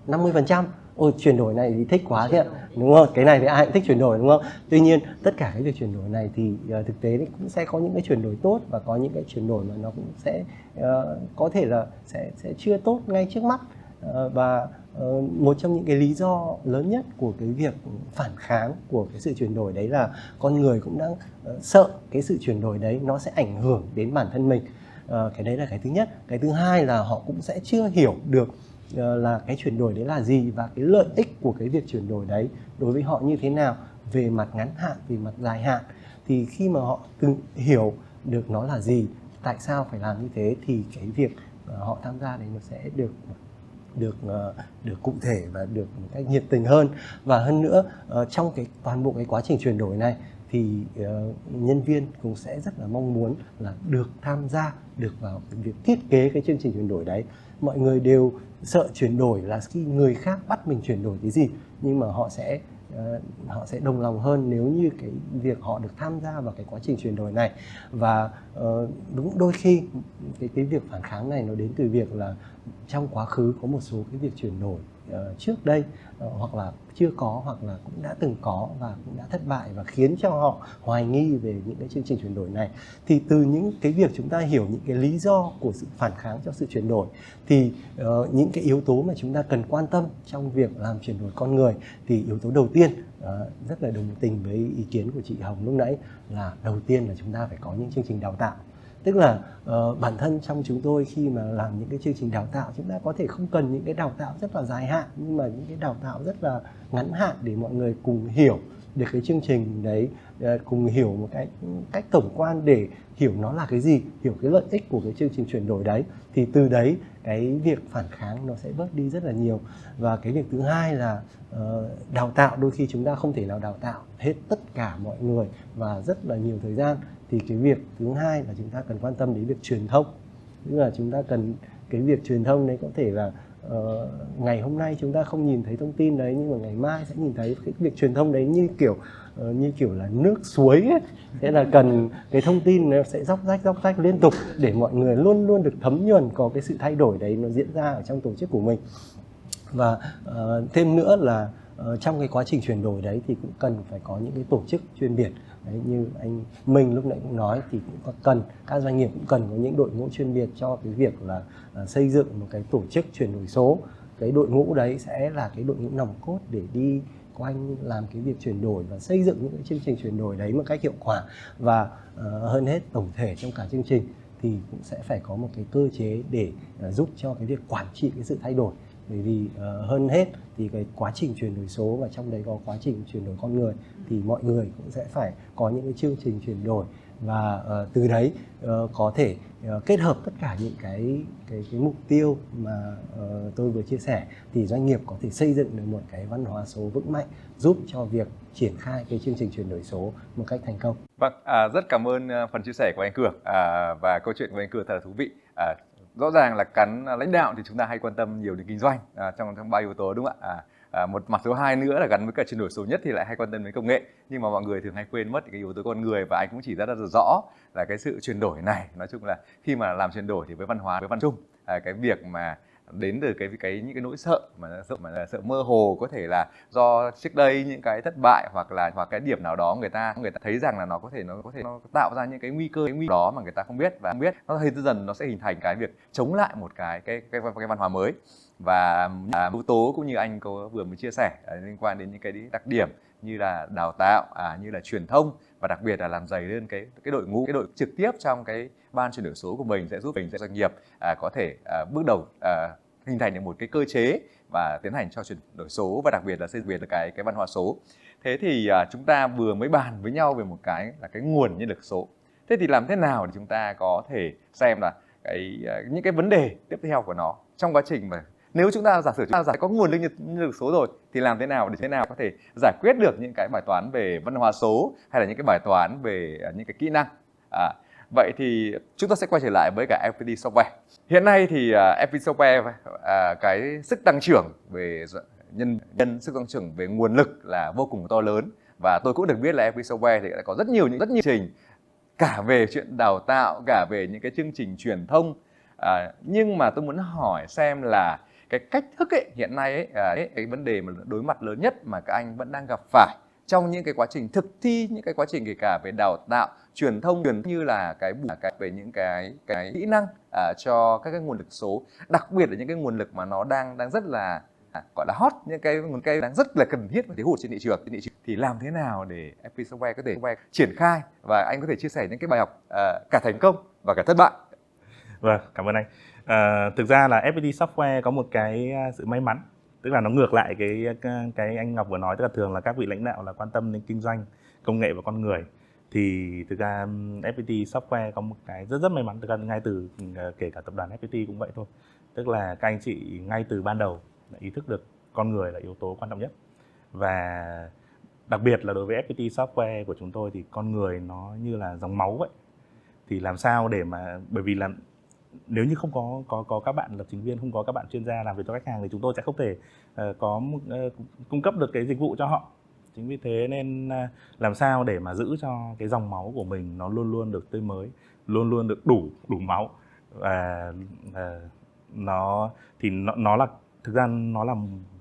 [SPEAKER 4] 50%. Ôi chuyển đổi này thì thích quá thế ạ, đúng không? Cái này thì ai cũng thích chuyển đổi, đúng không? Tuy nhiên tất cả cái việc chuyển đổi này thì thực tế thì cũng sẽ có những cái chuyển đổi tốt và có những cái chuyển đổi mà nó cũng sẽ có thể là sẽ chưa tốt ngay trước mắt. Và một trong những cái lý do lớn nhất của cái việc phản kháng của cái sự chuyển đổi đấy là con người cũng đang sợ cái sự chuyển đổi đấy nó sẽ ảnh hưởng đến bản thân mình. Cái đấy là cái thứ nhất. Cái thứ hai là họ cũng sẽ chưa hiểu được là cái chuyển đổi đấy là gì và cái lợi ích của cái việc chuyển đổi đấy đối với họ như thế nào, về mặt ngắn hạn, về mặt dài hạn. Thì khi mà họ từng hiểu được nó là gì, tại sao phải làm như thế, thì cái việc họ tham gia đấy nó sẽ được cụ thể và được một cách nhiệt tình hơn. Và hơn nữa trong toàn bộ cái quá trình chuyển đổi này thì nhân viên cũng sẽ rất là mong muốn là được tham gia, được vào cái việc thiết kế cái chương trình chuyển đổi đấy. Mọi người đều sợ chuyển đổi là khi người khác bắt mình chuyển đổi cái gì, nhưng mà họ sẽ đồng lòng hơn nếu như cái việc họ được tham gia vào cái quá trình chuyển đổi này. Và đúng đôi khi cái việc phản kháng này nó đến từ việc là trong quá khứ có một số cái việc chuyển đổi trước đây hoặc là chưa có, hoặc là cũng đã từng có và cũng đã thất bại và khiến cho họ hoài nghi về những cái chương trình chuyển đổi này. Thì từ những cái việc chúng ta hiểu những cái lý do của sự phản kháng cho sự chuyển đổi thì những cái yếu tố mà chúng ta cần quan tâm trong việc làm chuyển đổi con người, thì yếu tố đầu tiên rất là đồng tình với ý kiến của chị Hồng lúc nãy, là đầu tiên là chúng ta phải có những chương trình đào tạo. Tức là bản thân trong chúng tôi khi mà làm những cái chương trình đào tạo, chúng ta có thể không cần những cái đào tạo rất là dài hạn, nhưng mà những cái đào tạo rất là ngắn hạn để mọi người cùng hiểu được cái chương trình đấy, cùng hiểu một cái cách tổng quan để hiểu nó là cái gì, hiểu cái lợi ích của cái chương trình chuyển đổi đấy. Thì từ đấy cái việc phản kháng nó sẽ bớt đi rất là nhiều. Và cái việc thứ hai là đào tạo, đôi khi chúng ta không thể nào đào tạo hết tất cả mọi người và rất là nhiều thời gian. Thì cái việc thứ hai là chúng ta cần quan tâm đến việc truyền thông. Tức là chúng ta cần cái việc truyền thông đấy, có thể là ngày hôm nay chúng ta không nhìn thấy thông tin đấy, nhưng mà ngày mai sẽ nhìn thấy cái việc truyền thông đấy như kiểu là nước suối ấy. Thế là cần cái thông tin nó sẽ róc rách liên tục để mọi người luôn luôn được thấm nhuần có cái sự thay đổi đấy nó diễn ra ở trong tổ chức của mình. Và thêm nữa là trong cái quá trình chuyển đổi đấy thì cũng cần phải có những cái tổ chức chuyên biệt. Đấy, như anh Minh lúc nãy cũng nói thì cũng cần, các doanh nghiệp cũng cần có những đội ngũ chuyên biệt cho cái việc là xây dựng một cái tổ chức chuyển đổi số. Cái đội ngũ đấy sẽ là cái đội ngũ nòng cốt để đi quanh làm cái việc chuyển đổi và xây dựng những cái chương trình chuyển đổi đấy một cách hiệu quả. Và hơn hết, tổng thể trong cả chương trình thì cũng sẽ phải có một cái cơ chế để giúp cho cái việc quản trị cái sự thay đổi. Bởi vì hơn hết thì cái quá trình chuyển đổi số và trong đấy có quá trình chuyển đổi con người, thì mọi người cũng sẽ phải có những cái chương trình chuyển đổi. Và từ đấy có thể kết hợp tất cả những cái mục tiêu mà tôi vừa chia sẻ, thì doanh nghiệp có thể xây dựng được một cái văn hóa số vững mạnh, giúp cho việc triển khai cái chương trình chuyển đổi số một cách thành công.
[SPEAKER 1] Vâng, rất cảm ơn phần chia sẻ của anh Cường, và câu chuyện của anh Cường thật là thú vị. Rõ ràng là cán lãnh đạo thì chúng ta hay quan tâm nhiều đến kinh doanh trong 3 yếu tố, đúng không ạ? Một mặt thứ hai nữa là gắn với cả chuyển đổi số nhất thì lại hay quan tâm đến công nghệ, nhưng mà mọi người thường hay quên mất cái yếu tố con người. Và anh cũng chỉ rất là rõ là cái sự chuyển đổi này, nói chung là khi mà làm chuyển đổi thì với văn hóa, với văn chung, cái việc mà đến từ những cái nỗi sợ mà sợ mơ hồ, có thể là do trước đây những cái thất bại, hoặc cái điểm nào đó người ta thấy rằng là nó có thể tạo ra những cái nguy cơ đó mà người ta không biết, và không biết nó dần nó sẽ hình thành cái việc chống lại một cái văn hóa mới. Và yếu tố cũng như anh vừa mới chia sẻ liên quan đến những cái đặc điểm như là đào tạo, như là truyền thông, và đặc biệt là làm dày lên cái đội ngũ, cái đội trực tiếp trong cái ban chuyển đổi số của mình, sẽ giúp doanh nghiệp có thể bước đầu hình thành được một cái cơ chế và tiến hành cho chuyển đổi số, và đặc biệt là xây dựng được cái văn hóa số. Thế thì chúng ta vừa mới bàn với nhau về một cái là cái nguồn nhân lực số. Thế thì làm thế nào để chúng ta có thể xem là những cái vấn đề tiếp theo của nó trong quá trình mà nếu chúng ta giả sử chúng ta có nguồn nhân lực số rồi, thì làm thế nào có thể giải quyết được những cái bài toán về văn hóa số, hay là những cái bài toán về những cái kỹ năng. Vậy thì chúng ta sẽ quay trở lại với cả FPT Software. Hiện nay thì FPT Software cái sức tăng trưởng về sức tăng trưởng về nguồn lực là vô cùng to lớn, và tôi cũng được biết là FPT Software thì đã có rất nhiều chương trình cả về chuyện đào tạo, cả về những cái chương trình truyền thông. Nhưng mà tôi muốn hỏi xem là cái cách thức hiện nay cái vấn đề mà đối mặt lớn nhất mà các anh vẫn đang gặp phải trong những cái quá trình thực thi, những cái quá trình kể cả về đào tạo, truyền thông, như là về những cái kỹ năng cho các cái nguồn lực số, đặc biệt là những cái nguồn lực mà nó đang rất là gọi là hot, những cái nguồn cây đang rất là cần thiết và thiếu hụt trên thị trường, thì làm thế nào để FPT Software có thể triển khai, và anh có thể chia sẻ những cái bài học cả thành công và cả thất bại.
[SPEAKER 2] Vâng, cảm ơn anh. Thực ra là FPT Software có một cái sự may mắn, tức là nó ngược lại cái anh Ngọc vừa nói, tức là thường là các vị lãnh đạo là quan tâm đến kinh doanh, công nghệ và con người. Thì thực ra FPT Software có một cái rất may mắn, thực ra ngay từ kể cả tập đoàn FPT cũng vậy thôi. Tức là các anh chị ngay từ ban đầu đã ý thức được con người là yếu tố quan trọng nhất. Và đặc biệt là đối với FPT Software của chúng tôi thì con người nó như là dòng máu vậy. Thì làm sao để mà, bởi vì là nếu như không có các bạn lập trình viên, không có các bạn chuyên gia làm việc cho khách hàng, thì chúng tôi sẽ không thể cung cấp được cái dịch vụ cho họ. Chính vì thế nên làm sao để mà giữ cho cái dòng máu của mình nó luôn luôn được tươi mới, luôn luôn được đủ máu. Và nó là thực ra nó là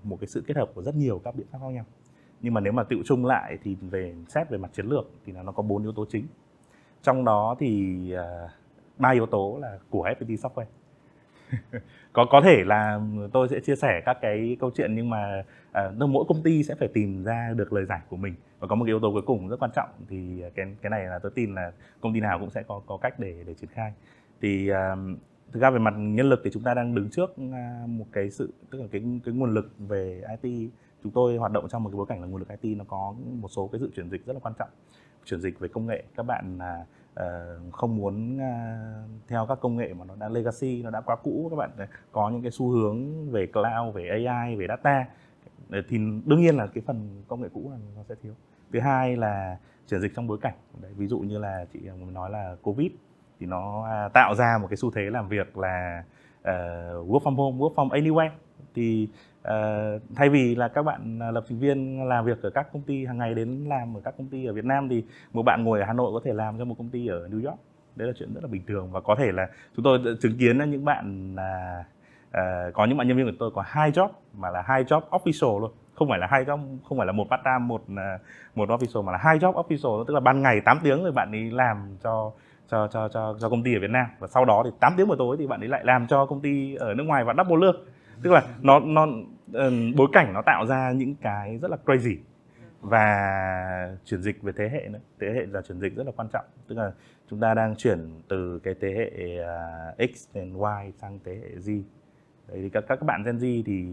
[SPEAKER 2] một cái sự kết hợp của rất nhiều các biện pháp khác nhau. Nhưng mà nếu mà tựu chung lại thì xét về mặt chiến lược thì nó có 4 yếu tố chính. Trong đó thì 3 yếu tố là của FPT Software. Có thể là tôi sẽ chia sẻ các cái câu chuyện, nhưng mà mỗi công ty sẽ phải tìm ra được lời giải của mình, và có một cái yếu tố cuối cùng rất quan trọng, thì cái này là tôi tin là công ty nào cũng sẽ có cách để triển khai. Thì thực ra về mặt nhân lực thì chúng ta đang đứng trước một cái tức là cái nguồn lực về IT. Chúng tôi hoạt động trong một cái bối cảnh là nguồn lực IT nó có một số cái sự chuyển dịch rất là quan trọng, chuyển dịch về công nghệ. Các bạn không muốn theo các công nghệ mà nó đã legacy, nó đã quá cũ, các bạn có những cái xu hướng về cloud, về AI, về data, thì đương nhiên là cái phần công nghệ cũ là nó sẽ thiếu. Thứ hai là chuyển dịch trong bối cảnh. Đấy, ví dụ như là chị nói là Covid thì nó tạo ra một cái xu thế làm việc là work from home, work from anywhere. Thì thay vì là các bạn lập trình viên làm việc ở các công ty hàng ngày đến làm ở các công ty ở Việt Nam, thì một bạn ngồi ở Hà Nội có thể làm cho một công ty ở New York. Đấy là chuyện rất là bình thường, và có thể là chúng tôi chứng kiến là những bạn có những bạn nhân viên của tôi có 2 job, mà là 2 job official luôn, không phải là 2 job, không phải là một part time, một official, mà là 2 job official, tức là ban ngày 8 tiếng rồi bạn ấy làm cho công ty ở Việt Nam, và sau đó thì 8 tiếng buổi tối thì bạn ấy lại làm cho công ty ở nước ngoài và double lương. Tức là nó bối cảnh nó tạo ra những cái rất là crazy. Và chuyển dịch về thế hệ nữa, thế hệ là chuyển dịch rất là quan trọng, tức là chúng ta đang chuyển từ cái thế hệ X đến Y sang thế hệ Z. Đấy, thì các bạn Gen Z thì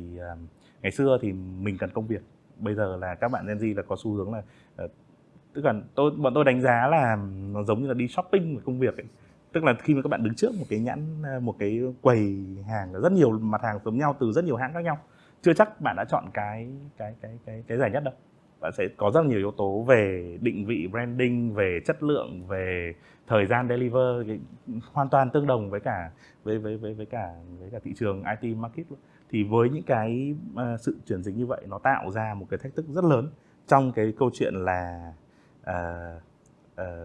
[SPEAKER 2] ngày xưa thì mình cần công việc, bây giờ là các bạn Gen Z là có xu hướng là tức là bọn tôi đánh giá là nó giống như là đi shopping về công việc ấy. Tức là khi mà các bạn đứng trước một cái quầy hàng, rất nhiều mặt hàng giống nhau từ rất nhiều hãng khác nhau, chưa chắc bạn đã chọn cái rẻ nhất đâu. Bạn sẽ có rất nhiều yếu tố về định vị branding, về chất lượng, về thời gian deliver, hoàn toàn tương đồng với cả thị trường IT market. Thì với những cái sự chuyển dịch như vậy, nó tạo ra một cái thách thức rất lớn trong cái câu chuyện là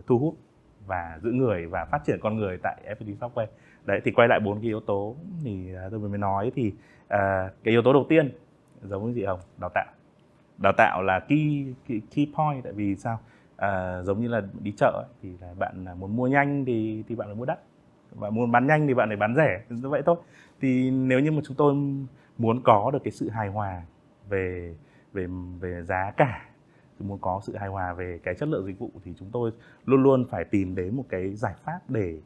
[SPEAKER 2] thu hút và giữ người và phát triển con người tại FPT Software. Đấy, thì quay lại 4 cái yếu tố thì tôi mới nói, thì cái yếu tố đầu tiên giống như chị Hồng, đào tạo là key point. Tại vì sao? Giống như là đi chợ ấy, thì là bạn muốn mua nhanh thì bạn phải mua đắt, và muốn bán nhanh thì bạn phải bán rẻ, như vậy thôi. Thì nếu như mà chúng tôi muốn có được cái sự hài hòa về giá cả, muốn có sự hài hòa về cái chất lượng dịch vụ, thì chúng tôi luôn luôn phải tìm đến một cái giải pháp để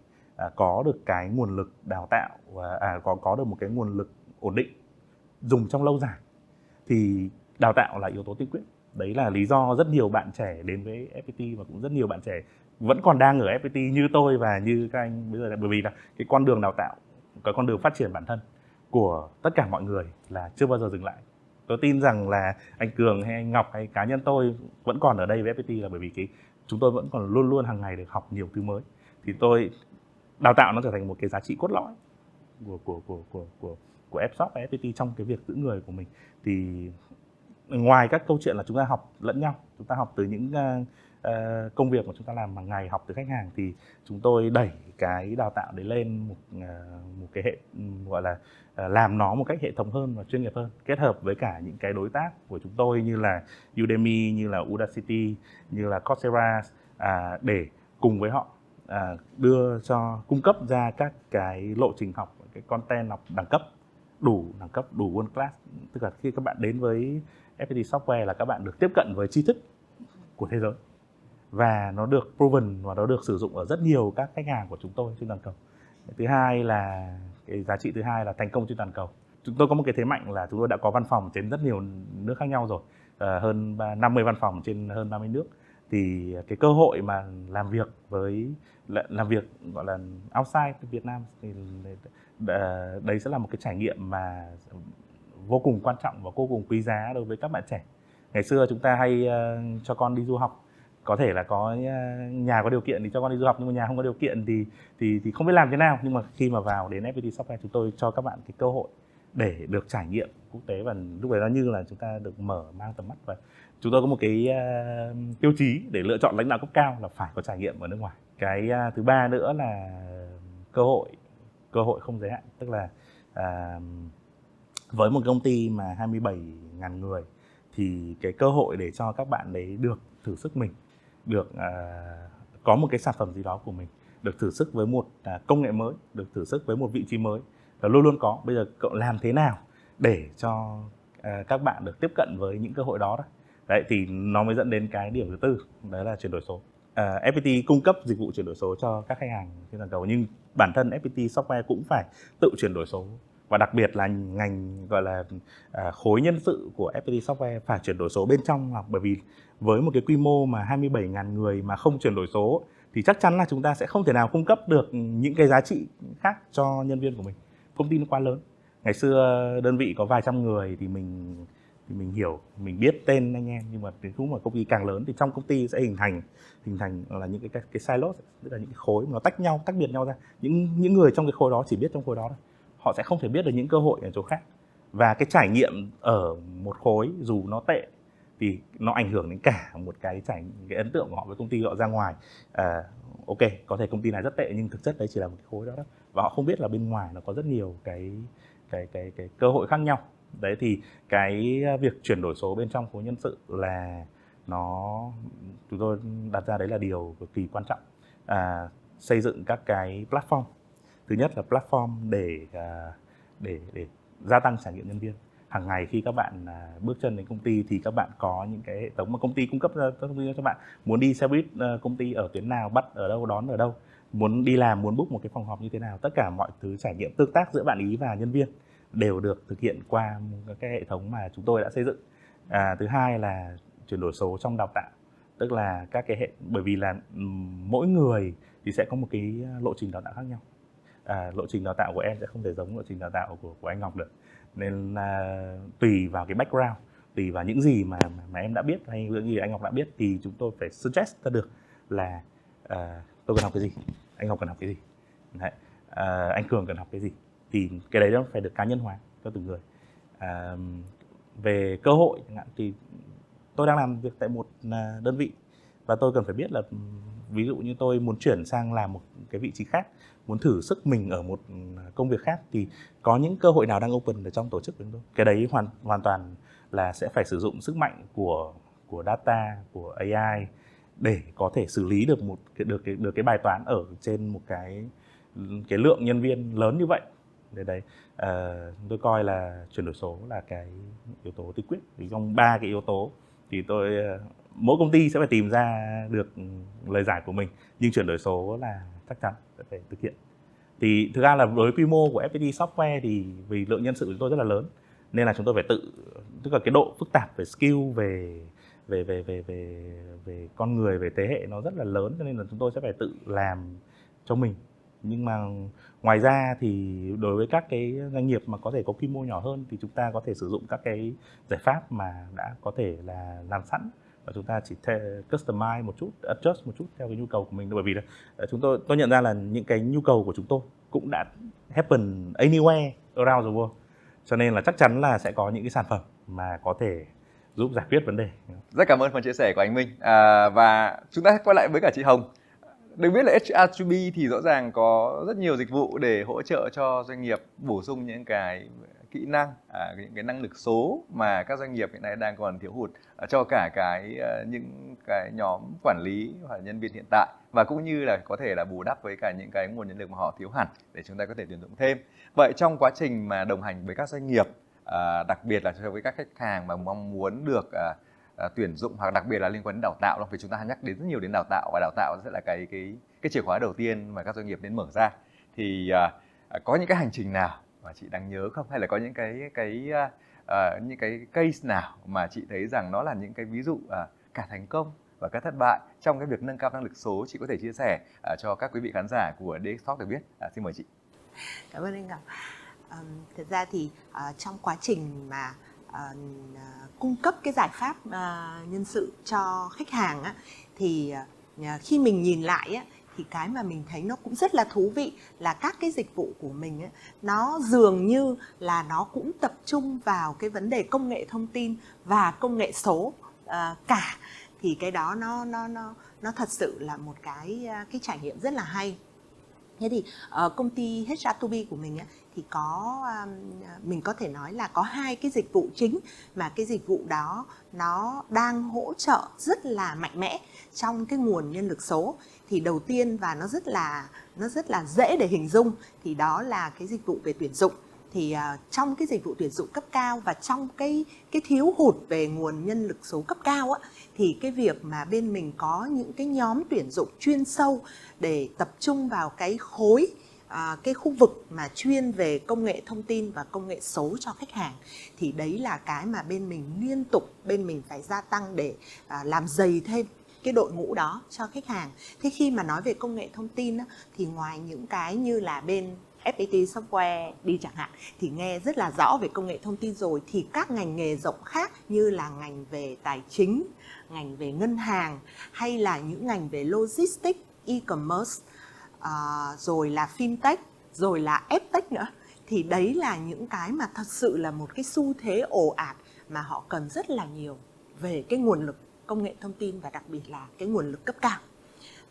[SPEAKER 2] có được cái nguồn lực đào tạo và có được một cái nguồn lực ổn định dùng trong lâu dài. Thì đào tạo là yếu tố tiên quyết. Đấy là lý do rất nhiều bạn trẻ đến với FPT, và cũng rất nhiều bạn trẻ vẫn còn đang ở FPT như tôi và như các anh bây giờ, bởi vì là cái con đường đào tạo, cái con đường phát triển bản thân của tất cả mọi người là chưa bao giờ dừng lại. Tôi tin rằng là anh Cường hay anh Ngọc hay cá nhân tôi vẫn còn ở đây với FPT là bởi vì chúng tôi vẫn còn luôn luôn hàng ngày được học nhiều thứ mới. Thì đào tạo nó trở thành một cái giá trị cốt lõi của Fshop và FPT trong cái việc giữ người của mình. Thì ngoài các câu chuyện là chúng ta học lẫn nhau, chúng ta học từ những công việc mà chúng ta làm hàng ngày, học từ khách hàng, thì chúng tôi đẩy cái đào tạo đấy lên một cái hệ gọi là làm nó một cách hệ thống hơn và chuyên nghiệp hơn, kết hợp với cả những cái đối tác của chúng tôi như là Udemy, như là Udacity, như là Coursera, để cùng với họ cung cấp ra các cái lộ trình học, cái content học đẳng cấp, đủ world class. Tức là khi các bạn đến với FPT Software là các bạn được tiếp cận với tri thức của thế giới, và nó được proven và nó được sử dụng ở rất nhiều các khách hàng của chúng tôi trên toàn cầu. Thứ hai là cái giá trị thứ hai là thành công trên toàn cầu. Chúng tôi có một cái thế mạnh là chúng tôi đã có văn phòng trên rất nhiều nước khác nhau rồi, hơn 50 văn phòng trên hơn 30 nước. Thì cái cơ hội mà làm việc gọi là outside Việt Nam thì đấy sẽ là một cái trải nghiệm mà vô cùng quan trọng và vô cùng quý giá đối với các bạn trẻ. Ngày xưa chúng ta hay cho con đi du học, có thể là có nhà có điều kiện thì cho con đi du học, nhưng mà nhà không có điều kiện thì không biết làm thế nào. Nhưng mà khi mà vào đến FPT Software, chúng tôi cho các bạn cái cơ hội để được trải nghiệm quốc tế, và lúc đấy nó như là chúng ta được mang tầm mắt. Và chúng tôi có một cái tiêu chí để lựa chọn lãnh đạo cấp cao là phải có trải nghiệm ở nước ngoài. Cái thứ ba nữa là cơ hội không giới hạn. Tức là với một công ty mà 27.000 người thì cái cơ hội để cho các bạn đấy được thử sức mình, được có một cái sản phẩm gì đó của mình, được thử sức với một công nghệ mới, được thử sức với một vị trí mới, là luôn luôn có. Bây giờ cậu làm thế nào để cho các bạn được tiếp cận với những cơ hội đó. Đấy thì nó mới dẫn đến cái điểm thứ tư, đấy là chuyển đổi số. FPT cung cấp dịch vụ chuyển đổi số cho các khách hàng trên toàn cầu, nhưng bản thân FPT Software cũng phải tự chuyển đổi số, và đặc biệt là ngành gọi là khối nhân sự của FPT Software phải chuyển đổi số bên trong, bởi vì với một cái quy mô mà 27.000 người mà không chuyển đổi số thì chắc chắn là chúng ta sẽ không thể nào cung cấp được những cái giá trị khác cho nhân viên của mình. Công ty nó quá lớn. Ngày xưa đơn vị có vài trăm người thì mình hiểu, mình biết tên anh em, nhưng mà đến lúc mà công ty càng lớn thì trong công ty sẽ hình thành là những cái silos, tức là những cái khối mà nó tách biệt nhau ra. Những người trong cái khối đó chỉ biết trong khối đó thôi. Họ sẽ không thể biết được những cơ hội ở chỗ khác. Và cái trải nghiệm ở một khối dù nó tệ thì nó ảnh hưởng đến cả một cái ấn tượng của họ với công ty họ ra ngoài. Ok, có thể công ty này rất tệ nhưng thực chất đấy chỉ là một cái khối đó. Và họ không biết là bên ngoài nó có rất nhiều cái cơ hội khác nhau. Đấy thì cái việc chuyển đổi số bên trong khối nhân sự là chúng tôi đặt ra đấy là điều cực kỳ quan trọng. Xây dựng các cái platform. Thứ nhất là platform để gia tăng trải nghiệm nhân viên. Hàng ngày khi các bạn bước chân đến công ty thì các bạn có những cái hệ thống mà công ty cung cấp ra thông tin cho bạn. Muốn đi xe buýt công ty ở tuyến nào, bắt ở đâu, đón ở đâu, muốn đi làm, muốn book một cái phòng họp như thế nào, tất cả mọi thứ trải nghiệm tương tác giữa bạn ý và nhân viên đều được thực hiện qua cái hệ thống mà chúng tôi đã xây dựng. Thứ hai là chuyển đổi số trong đào tạo, tức là các cái bởi vì là mỗi người thì sẽ có một cái lộ trình đào tạo khác nhau. Lộ trình đào tạo của em sẽ không thể giống lộ trình đào tạo của anh Ngọc được, nên là tùy vào cái background, tùy vào những gì mà em đã biết hay những gì anh Ngọc đã biết thì chúng tôi phải suggest ra được là tôi cần học cái gì, anh Ngọc cần học cái gì, đấy, anh Cường cần học cái gì, thì cái đấy nó phải được cá nhân hóa cho từng người. Về cơ hội chẳng hạn thì tôi đang làm việc tại một đơn vị và tôi cần phải biết là ví dụ như tôi muốn chuyển sang làm một cái vị trí khác, muốn thử sức mình ở một công việc khác thì có những cơ hội nào đang open ở trong tổ chức của chúng tôi. Cái đấy hoàn toàn là sẽ phải sử dụng sức mạnh của data, của AI để có thể xử lý được cái bài toán ở trên một cái lượng nhân viên lớn như vậy. Đấy, tôi coi là chuyển đổi số là cái yếu tố tiên quyết. Thì trong 3 cái yếu tố thì mỗi công ty sẽ phải tìm ra được lời giải của mình, nhưng chuyển đổi số là chắc chắn sẽ phải thực hiện. Thì thực ra là với quy mô của FPT Software thì vì lượng nhân sự của chúng tôi rất là lớn, nên là chúng tôi phải tức là cái độ phức tạp về skill, về con người, về thế hệ nó rất là lớn, cho nên là chúng tôi sẽ phải tự làm cho mình. Nhưng mà ngoài ra thì đối với các cái doanh nghiệp mà có thể có quy mô nhỏ hơn thì chúng ta có thể sử dụng các cái giải pháp mà đã có thể là làm sẵn, và chúng ta chỉ customize một chút, adjust một chút theo cái nhu cầu của mình. Bởi vì là tôi nhận ra là những cái nhu cầu của chúng tôi cũng đã happen anywhere around the world, cho nên là chắc chắn là sẽ có những cái sản phẩm mà có thể giúp giải quyết vấn đề.
[SPEAKER 1] Rất cảm ơn phần chia sẻ của anh Minh. Và chúng ta quay lại với cả chị Hồng. Được biết là HR2B thì rõ ràng có rất nhiều dịch vụ để hỗ trợ cho doanh nghiệp bổ sung những cái kỹ năng, những cái năng lực số mà các doanh nghiệp hiện nay đang còn thiếu hụt cho cả những cái nhóm quản lý hoặc nhân viên hiện tại, và cũng như là có thể là bù đắp với cả những cái nguồn nhân lực mà họ thiếu hẳn để chúng ta có thể tuyển dụng thêm. Vậy trong quá trình mà đồng hành với các doanh nghiệp, đặc biệt là với các khách hàng mà mong muốn được tuyển dụng, hoặc đặc biệt là liên quan đến đào tạo, vì chúng ta nhắc đến rất nhiều đến đào tạo, và đào tạo sẽ là cái chìa khóa đầu tiên mà các doanh nghiệp nên mở ra. Thì có những cái hành trình nào mà chị đang nhớ không, hay là có những cái case nào mà chị thấy rằng nó là những cái ví dụ cả thành công và cả thất bại trong cái việc nâng cao năng lực số, chị có thể chia sẻ cho các quý vị khán giả của DX Talk được biết. Xin mời chị.
[SPEAKER 3] Cảm ơn anh Ngọc. Thật ra thì trong quá trình mà cung cấp cái giải pháp nhân sự cho khách hàng á, thì khi mình nhìn lại á, thì cái mà mình thấy nó cũng rất là thú vị là các cái dịch vụ của mình á, nó dường như là nó cũng tập trung vào cái vấn đề công nghệ thông tin và công nghệ số cả. Thì cái đó nó thật sự là một cái trải nghiệm rất là hay. Thế thì công ty HR2B của mình thì mình có thể nói là có 2 cái dịch vụ chính mà cái dịch vụ đó nó đang hỗ trợ rất là mạnh mẽ trong cái nguồn nhân lực số. Thì đầu tiên và nó rất là dễ để hình dung thì đó là cái dịch vụ về tuyển dụng. Thì trong cái dịch vụ tuyển dụng cấp cao và trong cái thiếu hụt về nguồn nhân lực số cấp cao thì cái việc mà bên mình có những cái nhóm tuyển dụng chuyên sâu để tập trung vào cái khối cái khu vực mà chuyên về công nghệ thông tin và công nghệ số cho khách hàng, thì đấy là cái mà bên mình liên tục phải gia tăng để làm dày thêm cái đội ngũ đó cho khách hàng. Thế khi mà nói về công nghệ thông tin thì ngoài những cái như là bên FPT Software đi chẳng hạn thì nghe rất là rõ về công nghệ thông tin rồi, thì các ngành nghề rộng khác như là ngành về tài chính, ngành về ngân hàng hay là những ngành về logistics, e-commerce, rồi là fintech, rồi là edtech nữa, thì đấy là những cái mà thật sự là một cái xu thế ồ ạt mà họ cần rất là nhiều về cái nguồn lực công nghệ thông tin và đặc biệt là cái nguồn lực cấp cao.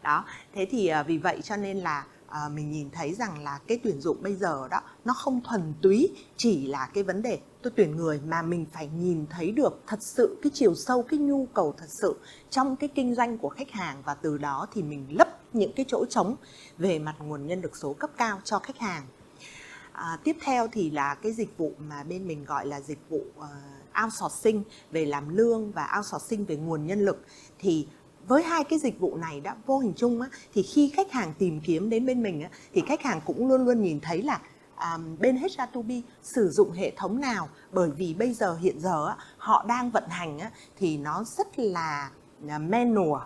[SPEAKER 3] Đó, thế thì vì vậy cho nên là mình nhìn thấy rằng là cái tuyển dụng bây giờ đó nó không thuần túy chỉ là cái vấn đề tôi tuyển người, mà mình phải nhìn thấy được thật sự cái chiều sâu, cái nhu cầu thật sự trong cái kinh doanh của khách hàng, và từ đó thì mình lấp những cái chỗ trống về mặt nguồn nhân lực số cấp cao cho khách hàng. Tiếp theo thì là cái dịch vụ mà bên mình gọi là dịch vụ outsourcing về làm lương và outsourcing về nguồn nhân lực. Thì với 2 cái dịch vụ này đã vô hình chung thì khi khách hàng tìm kiếm đến bên mình thì khách hàng cũng luôn luôn nhìn thấy là bên HR2B sử dụng hệ thống nào, bởi vì bây giờ hiện giờ họ đang vận hành thì nó rất là manual,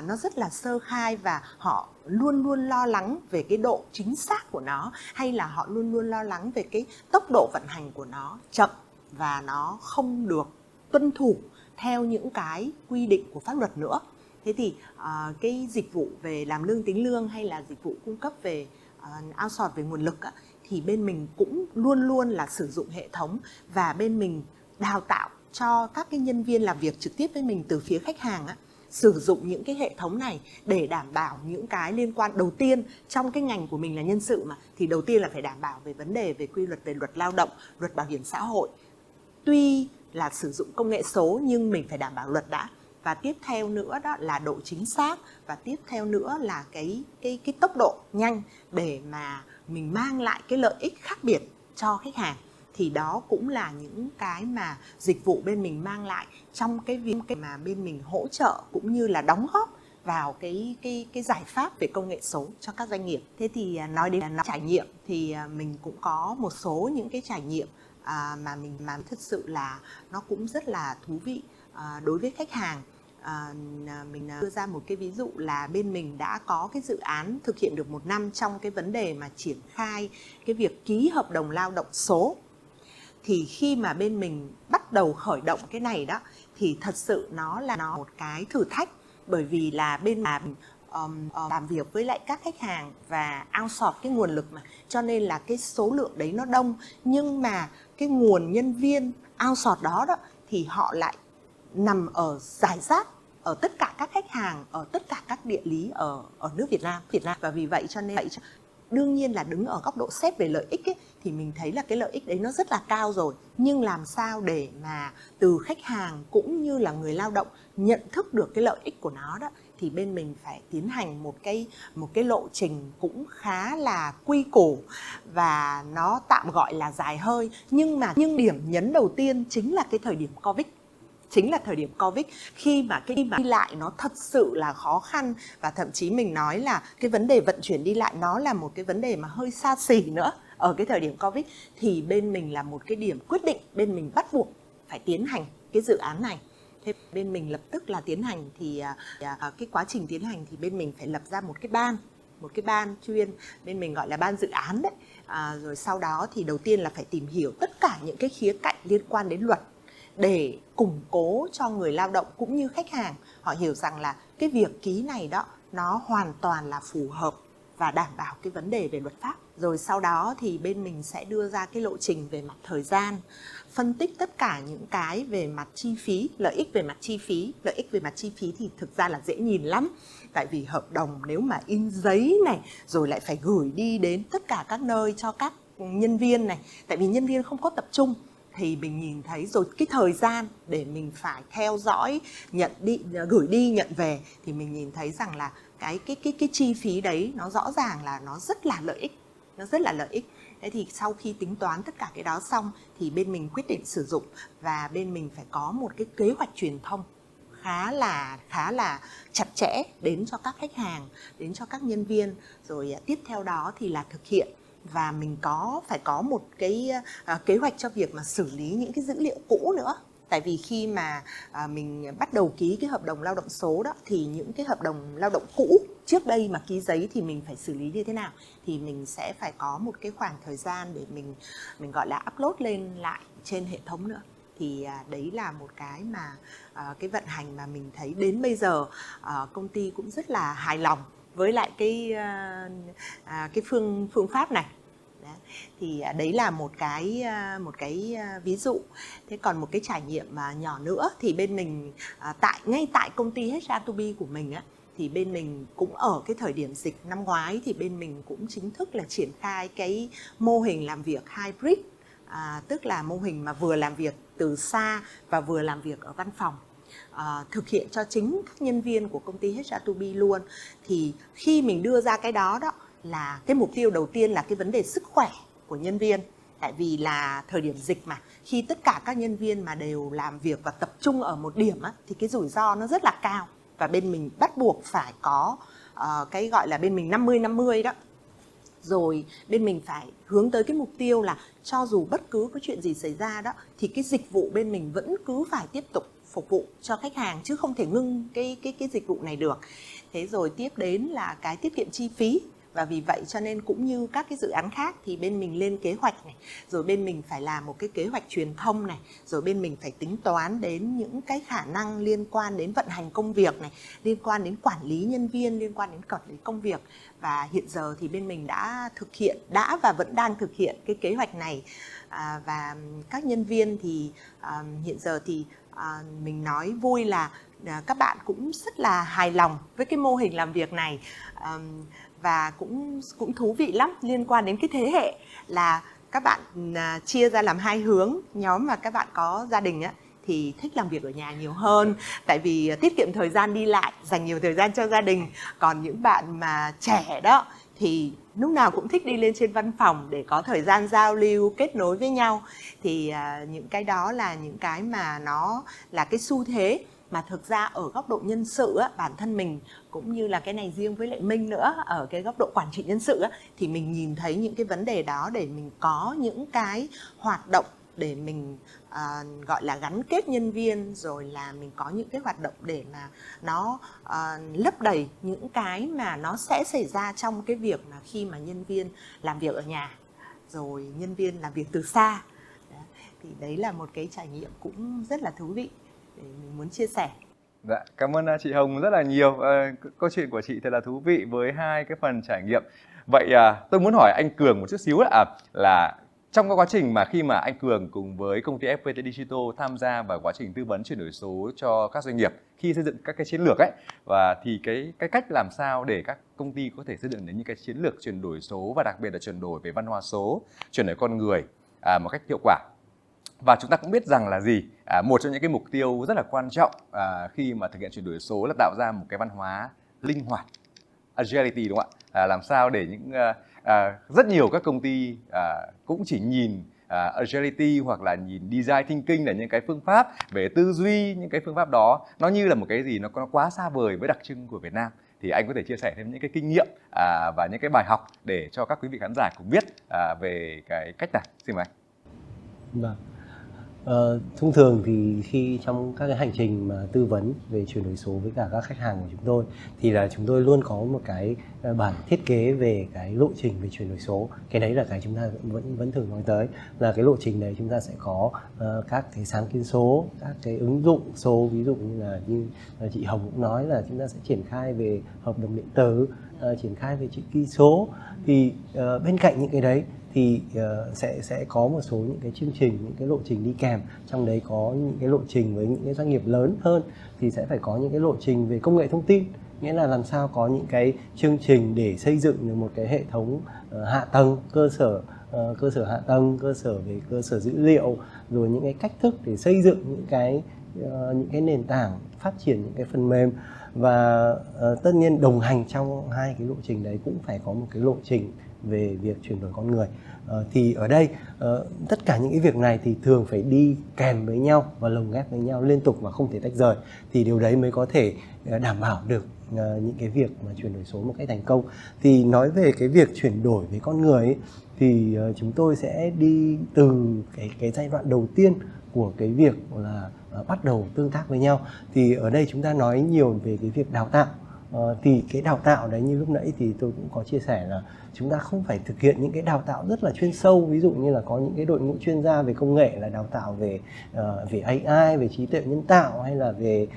[SPEAKER 3] nó rất là sơ khai, và họ luôn luôn lo lắng về cái độ chính xác của nó, hay là họ luôn luôn lo lắng về cái tốc độ vận hành của nó chậm và nó không được tuân thủ theo những cái quy định của pháp luật nữa. Thế thì cái dịch vụ về làm lương tính lương hay là dịch vụ cung cấp về outsource về nguồn lực thì bên mình cũng luôn luôn là sử dụng hệ thống, và bên mình đào tạo cho các cái nhân viên làm việc trực tiếp với mình từ phía khách hàng sử dụng những cái hệ thống này để đảm bảo những cái liên quan. Đầu tiên trong cái ngành của mình là nhân sự mà, thì đầu tiên là phải đảm bảo về vấn đề về quy luật về luật lao động, luật bảo hiểm xã hội. Tuy là sử dụng công nghệ số nhưng mình phải đảm bảo luật đã. Và tiếp theo nữa đó là độ chính xác, và tiếp theo nữa là cái tốc độ nhanh để mà mình mang lại cái lợi ích khác biệt cho khách hàng. Thì đó cũng là những cái mà dịch vụ bên mình mang lại trong cái việc mà bên mình hỗ trợ cũng như là đóng góp vào cái giải pháp về công nghệ số cho các doanh nghiệp. Thế thì nói đến trải nghiệm thì mình cũng có một số những cái trải nghiệm mà mình làm thực sự là nó cũng rất là thú vị đối với khách hàng. Mình đưa ra một cái ví dụ là bên mình đã có cái dự án thực hiện được 1 năm trong cái vấn đề mà triển khai cái việc ký hợp đồng lao động số. Thì khi mà bên mình bắt đầu khởi động cái này đó thì thật sự nó là một cái thử thách, bởi vì là bên mình làm việc với lại các khách hàng và outsource cái nguồn lực mà, cho nên là cái số lượng đấy nó đông, nhưng mà cái nguồn nhân viên outsource đó thì họ lại nằm ở rải rác ở tất cả các khách hàng, ở tất cả các địa lý ở nước Việt Nam. Và vì vậy cho nên đương nhiên là đứng ở góc độ xét về lợi ích thì mình thấy là cái lợi ích đấy nó rất là cao rồi, nhưng làm sao để mà từ khách hàng cũng như là người lao động nhận thức được cái lợi ích của nó đó, thì bên mình phải tiến hành một cái lộ trình cũng khá là quy củ và nó tạm gọi là dài hơi. Nhưng điểm nhấn đầu tiên chính là cái thời điểm Covid. Khi mà cái đi lại nó thật sự là khó khăn, và thậm chí mình nói là cái vấn đề vận chuyển đi lại nó là một cái vấn đề mà hơi xa xỉ nữa ở cái thời điểm Covid, thì bên mình là một cái điểm quyết định, bên mình bắt buộc phải tiến hành cái dự án này. Thế bên mình lập tức là tiến hành, thì cái quá trình tiến hành thì bên mình phải lập ra một cái ban chuyên, bên mình gọi là ban dự án đấy. Rồi sau đó thì đầu tiên là phải tìm hiểu tất cả những cái khía cạnh liên quan đến luật, để củng cố cho người lao động cũng như khách hàng họ hiểu rằng là cái việc ký này đó nó hoàn toàn là phù hợp và đảm bảo cái vấn đề về luật pháp. Rồi sau đó thì bên mình sẽ đưa ra cái lộ trình về mặt thời gian, phân tích tất cả những cái về mặt chi phí, lợi ích về mặt chi phí. Lợi ích về mặt chi phí thì thực ra là dễ nhìn lắm. Tại vì hợp đồng nếu mà in giấy này, rồi lại phải gửi đi đến tất cả các nơi cho các nhân viên này. Tại vì nhân viên không có tập trung thì mình nhìn thấy rồi cái thời gian để mình phải theo dõi, gửi đi nhận về thì mình nhìn thấy rằng là cái chi phí đấy nó rõ ràng là nó rất là lợi ích. Nó rất là lợi ích. Thế thì sau khi tính toán tất cả cái đó xong thì bên mình quyết định sử dụng, và bên mình phải có một cái kế hoạch truyền thông khá là chặt chẽ đến cho các khách hàng, đến cho các nhân viên. Rồi tiếp theo đó thì là thực hiện, và mình phải có một cái kế hoạch cho việc mà xử lý những cái dữ liệu cũ nữa. Tại vì khi mà mình bắt đầu ký cái hợp đồng lao động số đó, thì những cái hợp đồng lao động cũ trước đây mà ký giấy thì mình phải xử lý như thế nào, thì mình sẽ phải có một cái khoảng thời gian để mình gọi là upload lên lại trên hệ thống nữa. Thì đấy là một cái mà cái vận hành mà mình thấy đến bây giờ công ty cũng rất là hài lòng với lại cái phương pháp này. Thì đấy là một cái ví dụ. Thế còn một cái trải nghiệm nhỏ nữa thì bên mình ngay tại công ty HR2B của mình á, thì bên mình cũng ở cái thời điểm dịch năm ngoái thì bên mình cũng chính thức là triển khai cái mô hình làm việc hybrid, tức là mô hình mà vừa làm việc từ xa và vừa làm việc ở văn phòng. Thực hiện cho chính các nhân viên của công ty HR2B luôn. Thì khi mình đưa ra cái đó là cái mục tiêu đầu tiên là cái vấn đề sức khỏe của nhân viên. Tại vì là thời điểm dịch mà, khi tất cả các nhân viên mà đều làm việc và tập trung ở một điểm á, thì cái rủi ro nó rất là cao. Và bên mình bắt buộc phải có cái gọi là bên mình 50-50 đó. Rồi bên mình phải hướng tới cái mục tiêu là cho dù bất cứ có chuyện gì xảy ra đó, thì cái dịch vụ bên mình vẫn cứ phải tiếp tục phục vụ cho khách hàng, chứ không thể ngưng cái dịch vụ này được. Thế rồi tiếp đến là cái tiết kiệm chi phí. Và vì vậy cho nên cũng như các cái dự án khác thì bên mình lên kế hoạch này, rồi bên mình phải làm một cái kế hoạch truyền thông này, rồi bên mình phải tính toán đến những cái khả năng liên quan đến vận hành công việc này, liên quan đến quản lý nhân viên, liên quan đến quản lý công việc. Và hiện giờ thì bên mình đã và vẫn đang thực hiện cái kế hoạch này. Và các nhân viên thì hiện giờ thì mình nói vui là các bạn cũng rất là hài lòng với cái mô hình làm việc này. Và cũng thú vị lắm, liên quan đến cái thế hệ là các bạn chia ra làm hai hướng. Nhóm mà các bạn có gia đình á, thì thích làm việc ở nhà nhiều hơn, tại vì tiết kiệm thời gian đi lại, dành nhiều thời gian cho gia đình. Còn những bạn mà trẻ đó thì lúc nào cũng thích đi lên trên văn phòng để có thời gian giao lưu, kết nối với nhau. Thì những cái đó là những cái mà nó là cái xu thế. Mà thực ra ở góc độ nhân sự á, bản thân mình cũng như là cái này riêng với lại Minh nữa, ở cái góc độ quản trị nhân sự á, thì mình nhìn thấy những cái vấn đề đó để mình có những cái hoạt động để mình gọi là gắn kết nhân viên, rồi là mình có những cái hoạt động để mà nó lấp đầy những cái mà nó sẽ xảy ra trong cái việc mà khi mà nhân viên làm việc ở nhà, rồi nhân viên làm việc từ xa. Thì đấy là một cái trải nghiệm cũng rất là thú vị để mình muốn chia sẻ.
[SPEAKER 1] Dạ, cảm ơn chị Hồng rất là nhiều. Câu chuyện của chị thật là thú vị với hai cái phần trải nghiệm. Vậy tôi muốn hỏi anh Cường một chút xíu là trong cái quá trình mà khi mà anh Cường cùng với công ty FPT Digital tham gia vào quá trình tư vấn chuyển đổi số cho các doanh nghiệp khi xây dựng các cái chiến lược ấy, và thì cái cách làm sao để các công ty có thể xây dựng đến những cái chiến lược chuyển đổi số, và đặc biệt là chuyển đổi về văn hóa số, chuyển đổi con người một cách hiệu quả. Và chúng ta cũng biết rằng là một trong những cái mục tiêu rất là quan trọng khi mà thực hiện chuyển đổi số là tạo ra một cái văn hóa linh hoạt, agility, đúng không ạ? Làm sao để rất nhiều các công ty cũng chỉ nhìn agility hoặc là nhìn design thinking là những cái phương pháp về tư duy, những cái phương pháp đó nó như là một cái gì nó quá xa vời với đặc trưng của Việt Nam. Thì anh có thể chia sẻ thêm những cái kinh nghiệm và những cái bài học để cho các quý vị khán giả cùng biết về cái cách này. Xin mời anh.
[SPEAKER 4] Vâng. Thông thường thì khi trong các cái hành trình mà tư vấn về chuyển đổi số với cả các khách hàng của chúng tôi thì là chúng tôi luôn có một cái bản thiết kế về cái lộ trình về chuyển đổi số. Cái đấy là cái chúng ta vẫn thường nói tới, là cái lộ trình đấy chúng ta sẽ có các cái sáng kiến số, các cái ứng dụng số, ví dụ như chị Hồng cũng nói là chúng ta sẽ triển khai về hợp đồng điện tử, triển khai về chữ ký số. Thì bên cạnh những cái đấy thì sẽ có một số những cái chương trình, những cái lộ trình đi kèm. Trong đấy có những cái lộ trình với những cái doanh nghiệp lớn hơn thì sẽ phải có những cái lộ trình về công nghệ thông tin, nghĩa là làm sao có những cái chương trình để xây dựng được một cái hệ thống hạ tầng, cơ sở hạ tầng, cơ sở về cơ sở dữ liệu, rồi những cái cách thức để xây dựng những cái nền tảng, phát triển những cái phần mềm. Và tất nhiên đồng hành trong hai cái lộ trình đấy cũng phải có một cái lộ trình về việc chuyển đổi con người. Thì ở đây tất cả những cái việc này thì thường phải đi kèm với nhau và lồng ghép với nhau liên tục và không thể tách rời, thì điều đấy mới có thể đảm bảo được những cái việc mà chuyển đổi số một cách thành công. Thì nói về cái việc chuyển đổi với con người ấy, thì chúng tôi sẽ đi từ cái giai đoạn đầu tiên của cái việc là bắt đầu tương tác với nhau. Thì ở đây chúng ta nói nhiều về cái việc đào tạo. Thì cái đào tạo đấy như lúc nãy thì tôi cũng có chia sẻ là chúng ta không phải thực hiện những cái đào tạo rất là chuyên sâu, ví dụ như là có những cái đội ngũ chuyên gia về công nghệ là đào tạo về AI, về trí tuệ nhân tạo, hay là về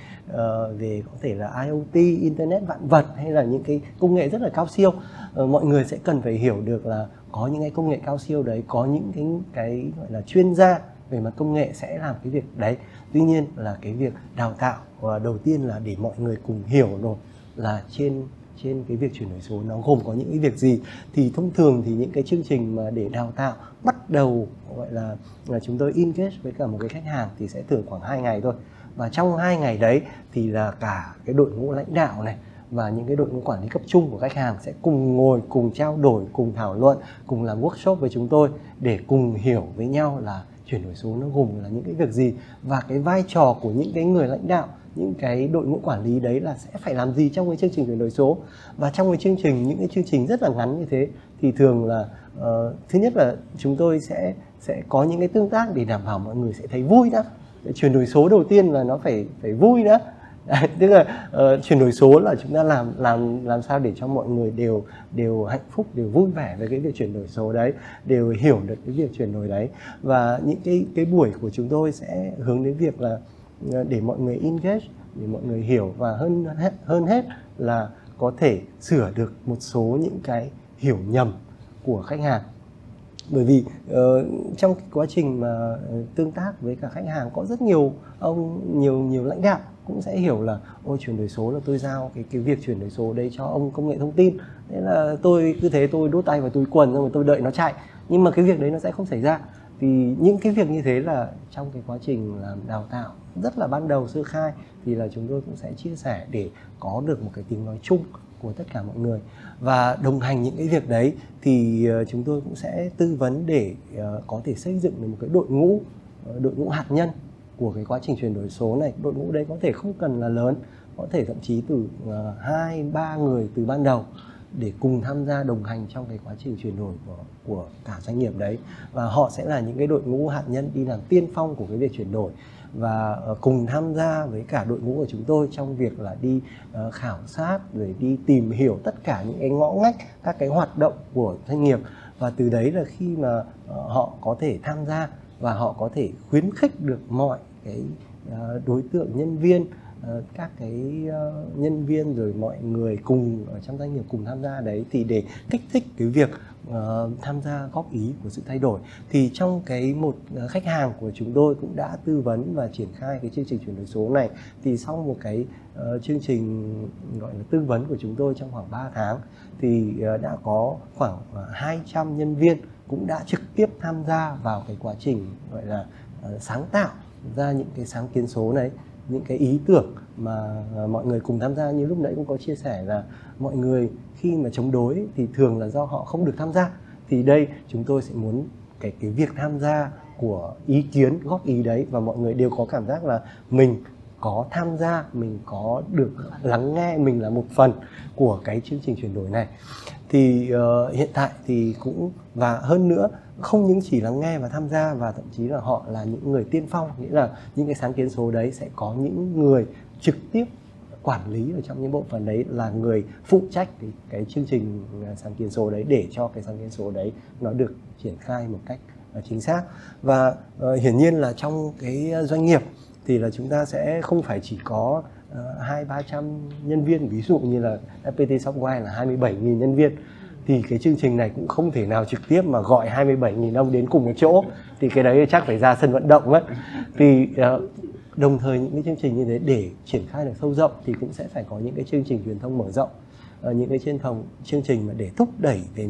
[SPEAKER 4] có thể là IoT, Internet vạn vật, hay là những cái công nghệ rất là cao siêu. Mọi người sẽ cần phải hiểu được là có những cái công nghệ cao siêu đấy, có những cái gọi là chuyên gia về mặt công nghệ sẽ làm cái việc đấy. Tuy nhiên là cái việc đào tạo đầu tiên là để mọi người cùng hiểu rồi là trên cái việc chuyển đổi số nó gồm có những cái việc gì. Thì thông thường thì những cái chương trình mà để đào tạo bắt đầu gọi là chúng tôi engage với cả một cái khách hàng thì sẽ thường khoảng 2 ngày thôi. Và trong 2 ngày đấy thì là cả cái đội ngũ lãnh đạo này và những cái đội ngũ quản lý cấp trung của khách hàng sẽ cùng ngồi, cùng trao đổi, cùng thảo luận, cùng làm workshop với chúng tôi để cùng hiểu với nhau là chuyển đổi số nó gồm là những cái việc gì, và cái vai trò của những cái người lãnh đạo, những cái đội ngũ quản lý đấy là sẽ phải làm gì trong cái chương trình chuyển đổi số. Và trong cái chương trình, những cái chương trình rất là ngắn như thế thì thường là thứ nhất là chúng tôi sẽ có những cái tương tác để đảm bảo mọi người sẽ thấy vui đã. Chuyển đổi số đầu tiên là nó phải vui đã. Tức là chuyển đổi số là chúng ta làm sao để cho mọi người đều hạnh phúc, đều vui vẻ với cái việc chuyển đổi số đấy, đều hiểu được cái việc chuyển đổi đấy. Và những cái buổi của chúng tôi sẽ hướng đến việc là để mọi người engage, để mọi người hiểu, và hơn hết là có thể sửa được một số những cái hiểu nhầm của khách hàng. Bởi vì trong cái quá trình mà tương tác với cả khách hàng có rất nhiều nhiều lãnh đạo cũng sẽ hiểu là ôi, chuyển đổi số là tôi giao cái việc chuyển đổi số đấy cho ông công nghệ thông tin, thế là tôi cứ thế tôi đút tay vào túi quần xong rồi tôi đợi nó chạy, nhưng mà cái việc đấy nó sẽ không xảy ra. Thì những cái việc như thế là trong cái quá trình làm đào tạo rất là ban đầu, sơ khai, thì là chúng tôi cũng sẽ chia sẻ để có được một cái tiếng nói chung của tất cả mọi người. Và đồng hành những cái việc đấy thì chúng tôi cũng sẽ tư vấn để có thể xây dựng được một cái đội ngũ hạt nhân của cái quá trình chuyển đổi số này. Đội ngũ đấy có thể không cần là lớn, có thể thậm chí từ 2-3 người từ ban đầu để cùng tham gia đồng hành trong cái quá trình chuyển đổi của cả doanh nghiệp đấy. Và họ sẽ là những cái đội ngũ hạt nhân đi làm tiên phong của cái việc chuyển đổi, và cùng tham gia với cả đội ngũ của chúng tôi trong việc là đi khảo sát, rồi đi tìm hiểu tất cả những cái ngõ ngách, các cái hoạt động của doanh nghiệp. Và từ đấy là khi mà họ có thể tham gia và họ có thể khuyến khích được mọi cái đối tượng nhân viên, các cái nhân viên rồi mọi người cùng ở trong doanh nghiệp cùng tham gia đấy, thì để kích thích cái việc tham gia góp ý của sự thay đổi. Thì trong cái một khách hàng của chúng tôi cũng đã tư vấn và triển khai cái chương trình chuyển đổi số này, thì sau một cái chương trình gọi là tư vấn của chúng tôi trong khoảng 3 tháng thì đã có khoảng 200 nhân viên cũng đã trực tiếp tham gia vào cái quá trình gọi là sáng tạo ra những cái sáng kiến số này, những cái ý tưởng mà mọi người cùng tham gia. Như lúc nãy cũng có chia sẻ là mọi người khi mà chống đối thì thường là do họ không được tham gia. Thì đây chúng tôi sẽ muốn cái việc tham gia của ý kiến, góp ý đấy, và mọi người đều có cảm giác là mình có tham gia, mình có được lắng nghe, mình là một phần của cái chương trình chuyển đổi này. Thì hiện tại thì cũng, và hơn nữa, không những chỉ lắng nghe và tham gia, và thậm chí là họ là những người tiên phong, nghĩa là những cái sáng kiến số đấy sẽ có những người trực tiếp quản lý ở trong những bộ phận đấy, là người phụ trách cái chương trình sáng kiến số đấy, để cho cái sáng kiến số đấy nó được triển khai một cách chính xác. Và hiển nhiên là trong cái doanh nghiệp thì là chúng ta sẽ không phải chỉ có 200-300 nhân viên, ví dụ như là FPT Software là 27.000 nhân viên, thì cái chương trình này cũng không thể nào trực tiếp mà gọi 27.000 ông đến cùng một chỗ, thì cái đấy chắc phải ra sân vận động ấy. Thì đồng thời những cái chương trình như thế để triển khai được sâu rộng thì cũng sẽ phải có những cái chương trình truyền thông mở rộng, những cái chương trình mà để thúc đẩy về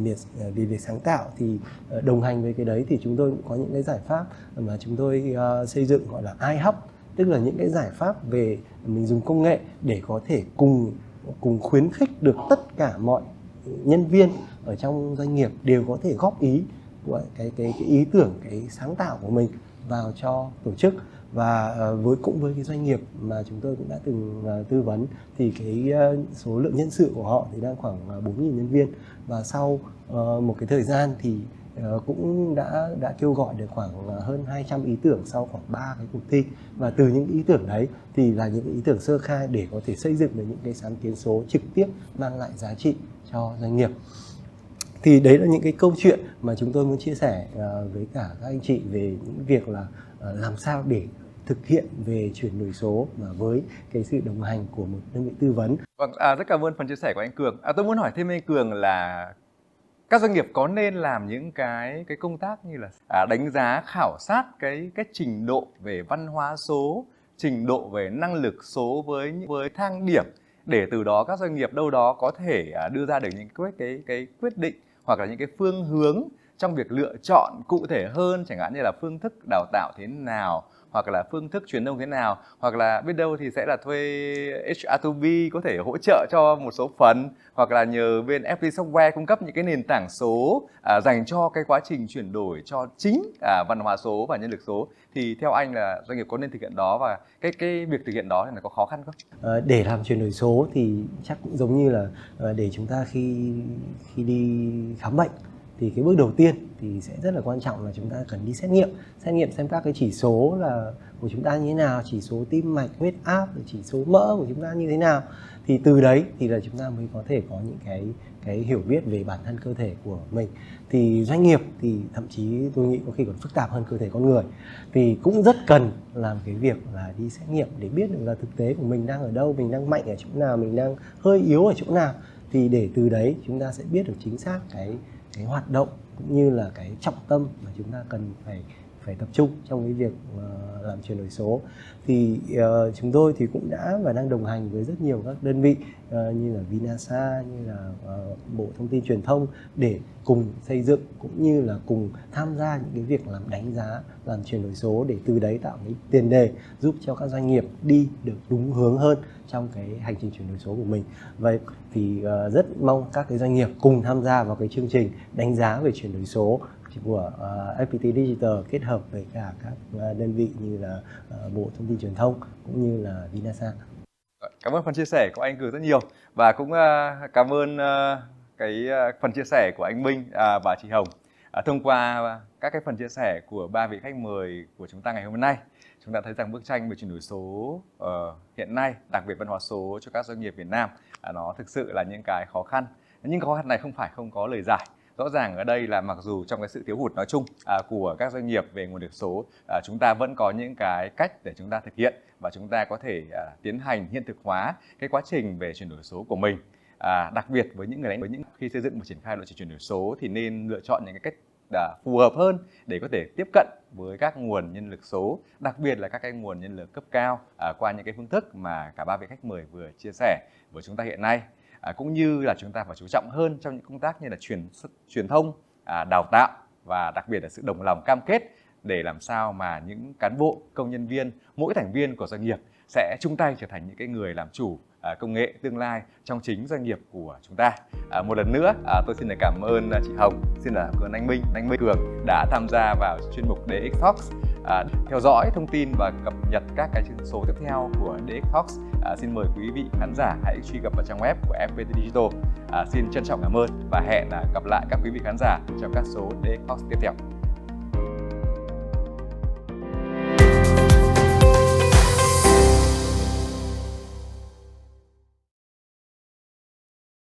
[SPEAKER 4] việc sáng tạo. Thì đồng hành với cái đấy thì chúng tôi cũng có những cái giải pháp mà chúng tôi xây dựng gọi là iHub, tức là những cái giải pháp về mình dùng công nghệ để có thể cùng khuyến khích được tất cả mọi nhân viên ở trong doanh nghiệp đều có thể góp ý của cái ý tưởng, cái sáng tạo của mình vào cho tổ chức. Và cũng với cái doanh nghiệp mà chúng tôi cũng đã từng tư vấn thì cái số lượng nhân sự của họ thì đang khoảng 4.000 nhân viên, và sau một cái thời gian thì cũng đã kêu gọi được khoảng hơn 200 ý tưởng sau khoảng 3 cái cuộc thi. Và từ những ý tưởng đấy thì là những ý tưởng sơ khai để có thể xây dựng được những cái sáng kiến số trực tiếp mang lại giá trị cho doanh nghiệp. Thì đấy là những cái câu chuyện mà chúng tôi muốn chia sẻ với cả các anh chị về những việc là làm sao để thực hiện về chuyển đổi số mà với cái sự đồng hành của một đơn vị tư vấn.
[SPEAKER 1] Vâng, rất cảm ơn phần chia sẻ của anh Cường. Tôi muốn hỏi thêm anh Cường là các doanh nghiệp có nên làm những cái công tác như là đánh giá, khảo sát cái trình độ về văn hóa số, trình độ về năng lực số với thang điểm, để từ đó các doanh nghiệp đâu đó có thể đưa ra được những cái quyết định hoặc là những cái phương hướng trong việc lựa chọn cụ thể hơn, chẳng hạn như là phương thức đào tạo thế nào, hoặc là phương thức truyền thông thế nào, hoặc là biết đâu thì sẽ là thuê HR2B có thể hỗ trợ cho một số phần, hoặc là nhờ bên FPT Software cung cấp những cái nền tảng số dành cho cái quá trình chuyển đổi cho chính văn hóa số và nhân lực số. Thì theo anh là doanh nghiệp có nên thực hiện đó, và cái việc thực hiện đó thì nó có khó khăn không?
[SPEAKER 4] Để làm chuyển đổi số thì chắc cũng giống như là để chúng ta khi đi khám bệnh thì cái bước đầu tiên thì sẽ rất là quan trọng là chúng ta cần đi xét nghiệm xem các cái chỉ số là của chúng ta như thế nào, chỉ số tim mạch, huyết áp, chỉ số mỡ của chúng ta như thế nào. Thì từ đấy thì là chúng ta mới có thể có những cái hiểu biết về bản thân cơ thể của mình. Thì doanh nghiệp thì thậm chí tôi nghĩ có khi còn phức tạp hơn cơ thể con người, thì cũng rất cần làm cái việc là đi xét nghiệm để biết được là thực tế của mình đang ở đâu, mình đang mạnh ở chỗ nào, mình đang hơi yếu ở chỗ nào. Thì để từ đấy chúng ta sẽ biết được chính xác cái hoạt động cũng như là cái trọng tâm mà chúng ta cần phải tập trung trong cái việc làm chuyển đổi số. Thì chúng tôi thì cũng đã và đang đồng hành với rất nhiều các đơn vị như là Vinasa, như là Bộ Thông tin Truyền thông để cùng xây dựng cũng như là cùng tham gia những cái việc làm đánh giá, làm chuyển đổi số, để từ đấy tạo cái tiền đề giúp cho các doanh nghiệp đi được đúng hướng hơn trong cái hành trình chuyển đổi số của mình. Vậy thì rất mong các cái doanh nghiệp cùng tham gia vào cái chương trình đánh giá về chuyển đổi số của FPT Digital kết hợp với cả các đơn vị như là Bộ Thông tin Truyền thông cũng như là Vinasa.
[SPEAKER 1] Cảm ơn phần chia sẻ của anh Cường rất nhiều, và cũng cảm ơn cái phần chia sẻ của anh Minh và chị Hồng. Thông qua các cái phần chia sẻ của ba vị khách mời của chúng ta ngày hôm nay, chúng ta thấy rằng bức tranh về chuyển đổi số hiện nay, đặc biệt văn hóa số cho các doanh nghiệp Việt Nam, nó thực sự là những cái khó khăn. Nhưng khó khăn này không có lời giải. Rõ ràng ở đây là mặc dù trong cái sự thiếu hụt nói chung của các doanh nghiệp về nguồn lực số, chúng ta vẫn có những cái cách để chúng ta thực hiện và chúng ta có thể tiến hành hiện thực hóa cái quá trình về chuyển đổi số của mình. Đặc biệt với những người khi xây dựng và triển khai lộ trình chuyển đổi số thì nên lựa chọn những cái cách phù hợp hơn để có thể tiếp cận với các nguồn nhân lực số, đặc biệt là các cái nguồn nhân lực cấp cao qua những cái phương thức mà cả ba vị khách mời vừa chia sẻ với chúng ta hiện nay. Cũng như là chúng ta phải chú trọng hơn trong những công tác như là truyền thông, đào tạo và đặc biệt là sự đồng lòng cam kết để làm sao mà những cán bộ, công nhân viên, mỗi thành viên của doanh nghiệp sẽ chung tay trở thành những cái người làm chủ công nghệ tương lai trong chính doanh nghiệp của chúng ta. Một lần nữa tôi xin được cảm ơn chị Hồng, xin được cảm ơn anh Minh Cường đã tham gia vào chuyên mục DX Talks. Theo dõi thông tin và cập nhật các cái số tiếp theo của DX Talks, xin mời quý vị khán giả hãy truy cập vào trang web của FPT Digital. Xin trân trọng cảm ơn và hẹn gặp lại các quý vị khán giả trong các số DX Talks tiếp theo.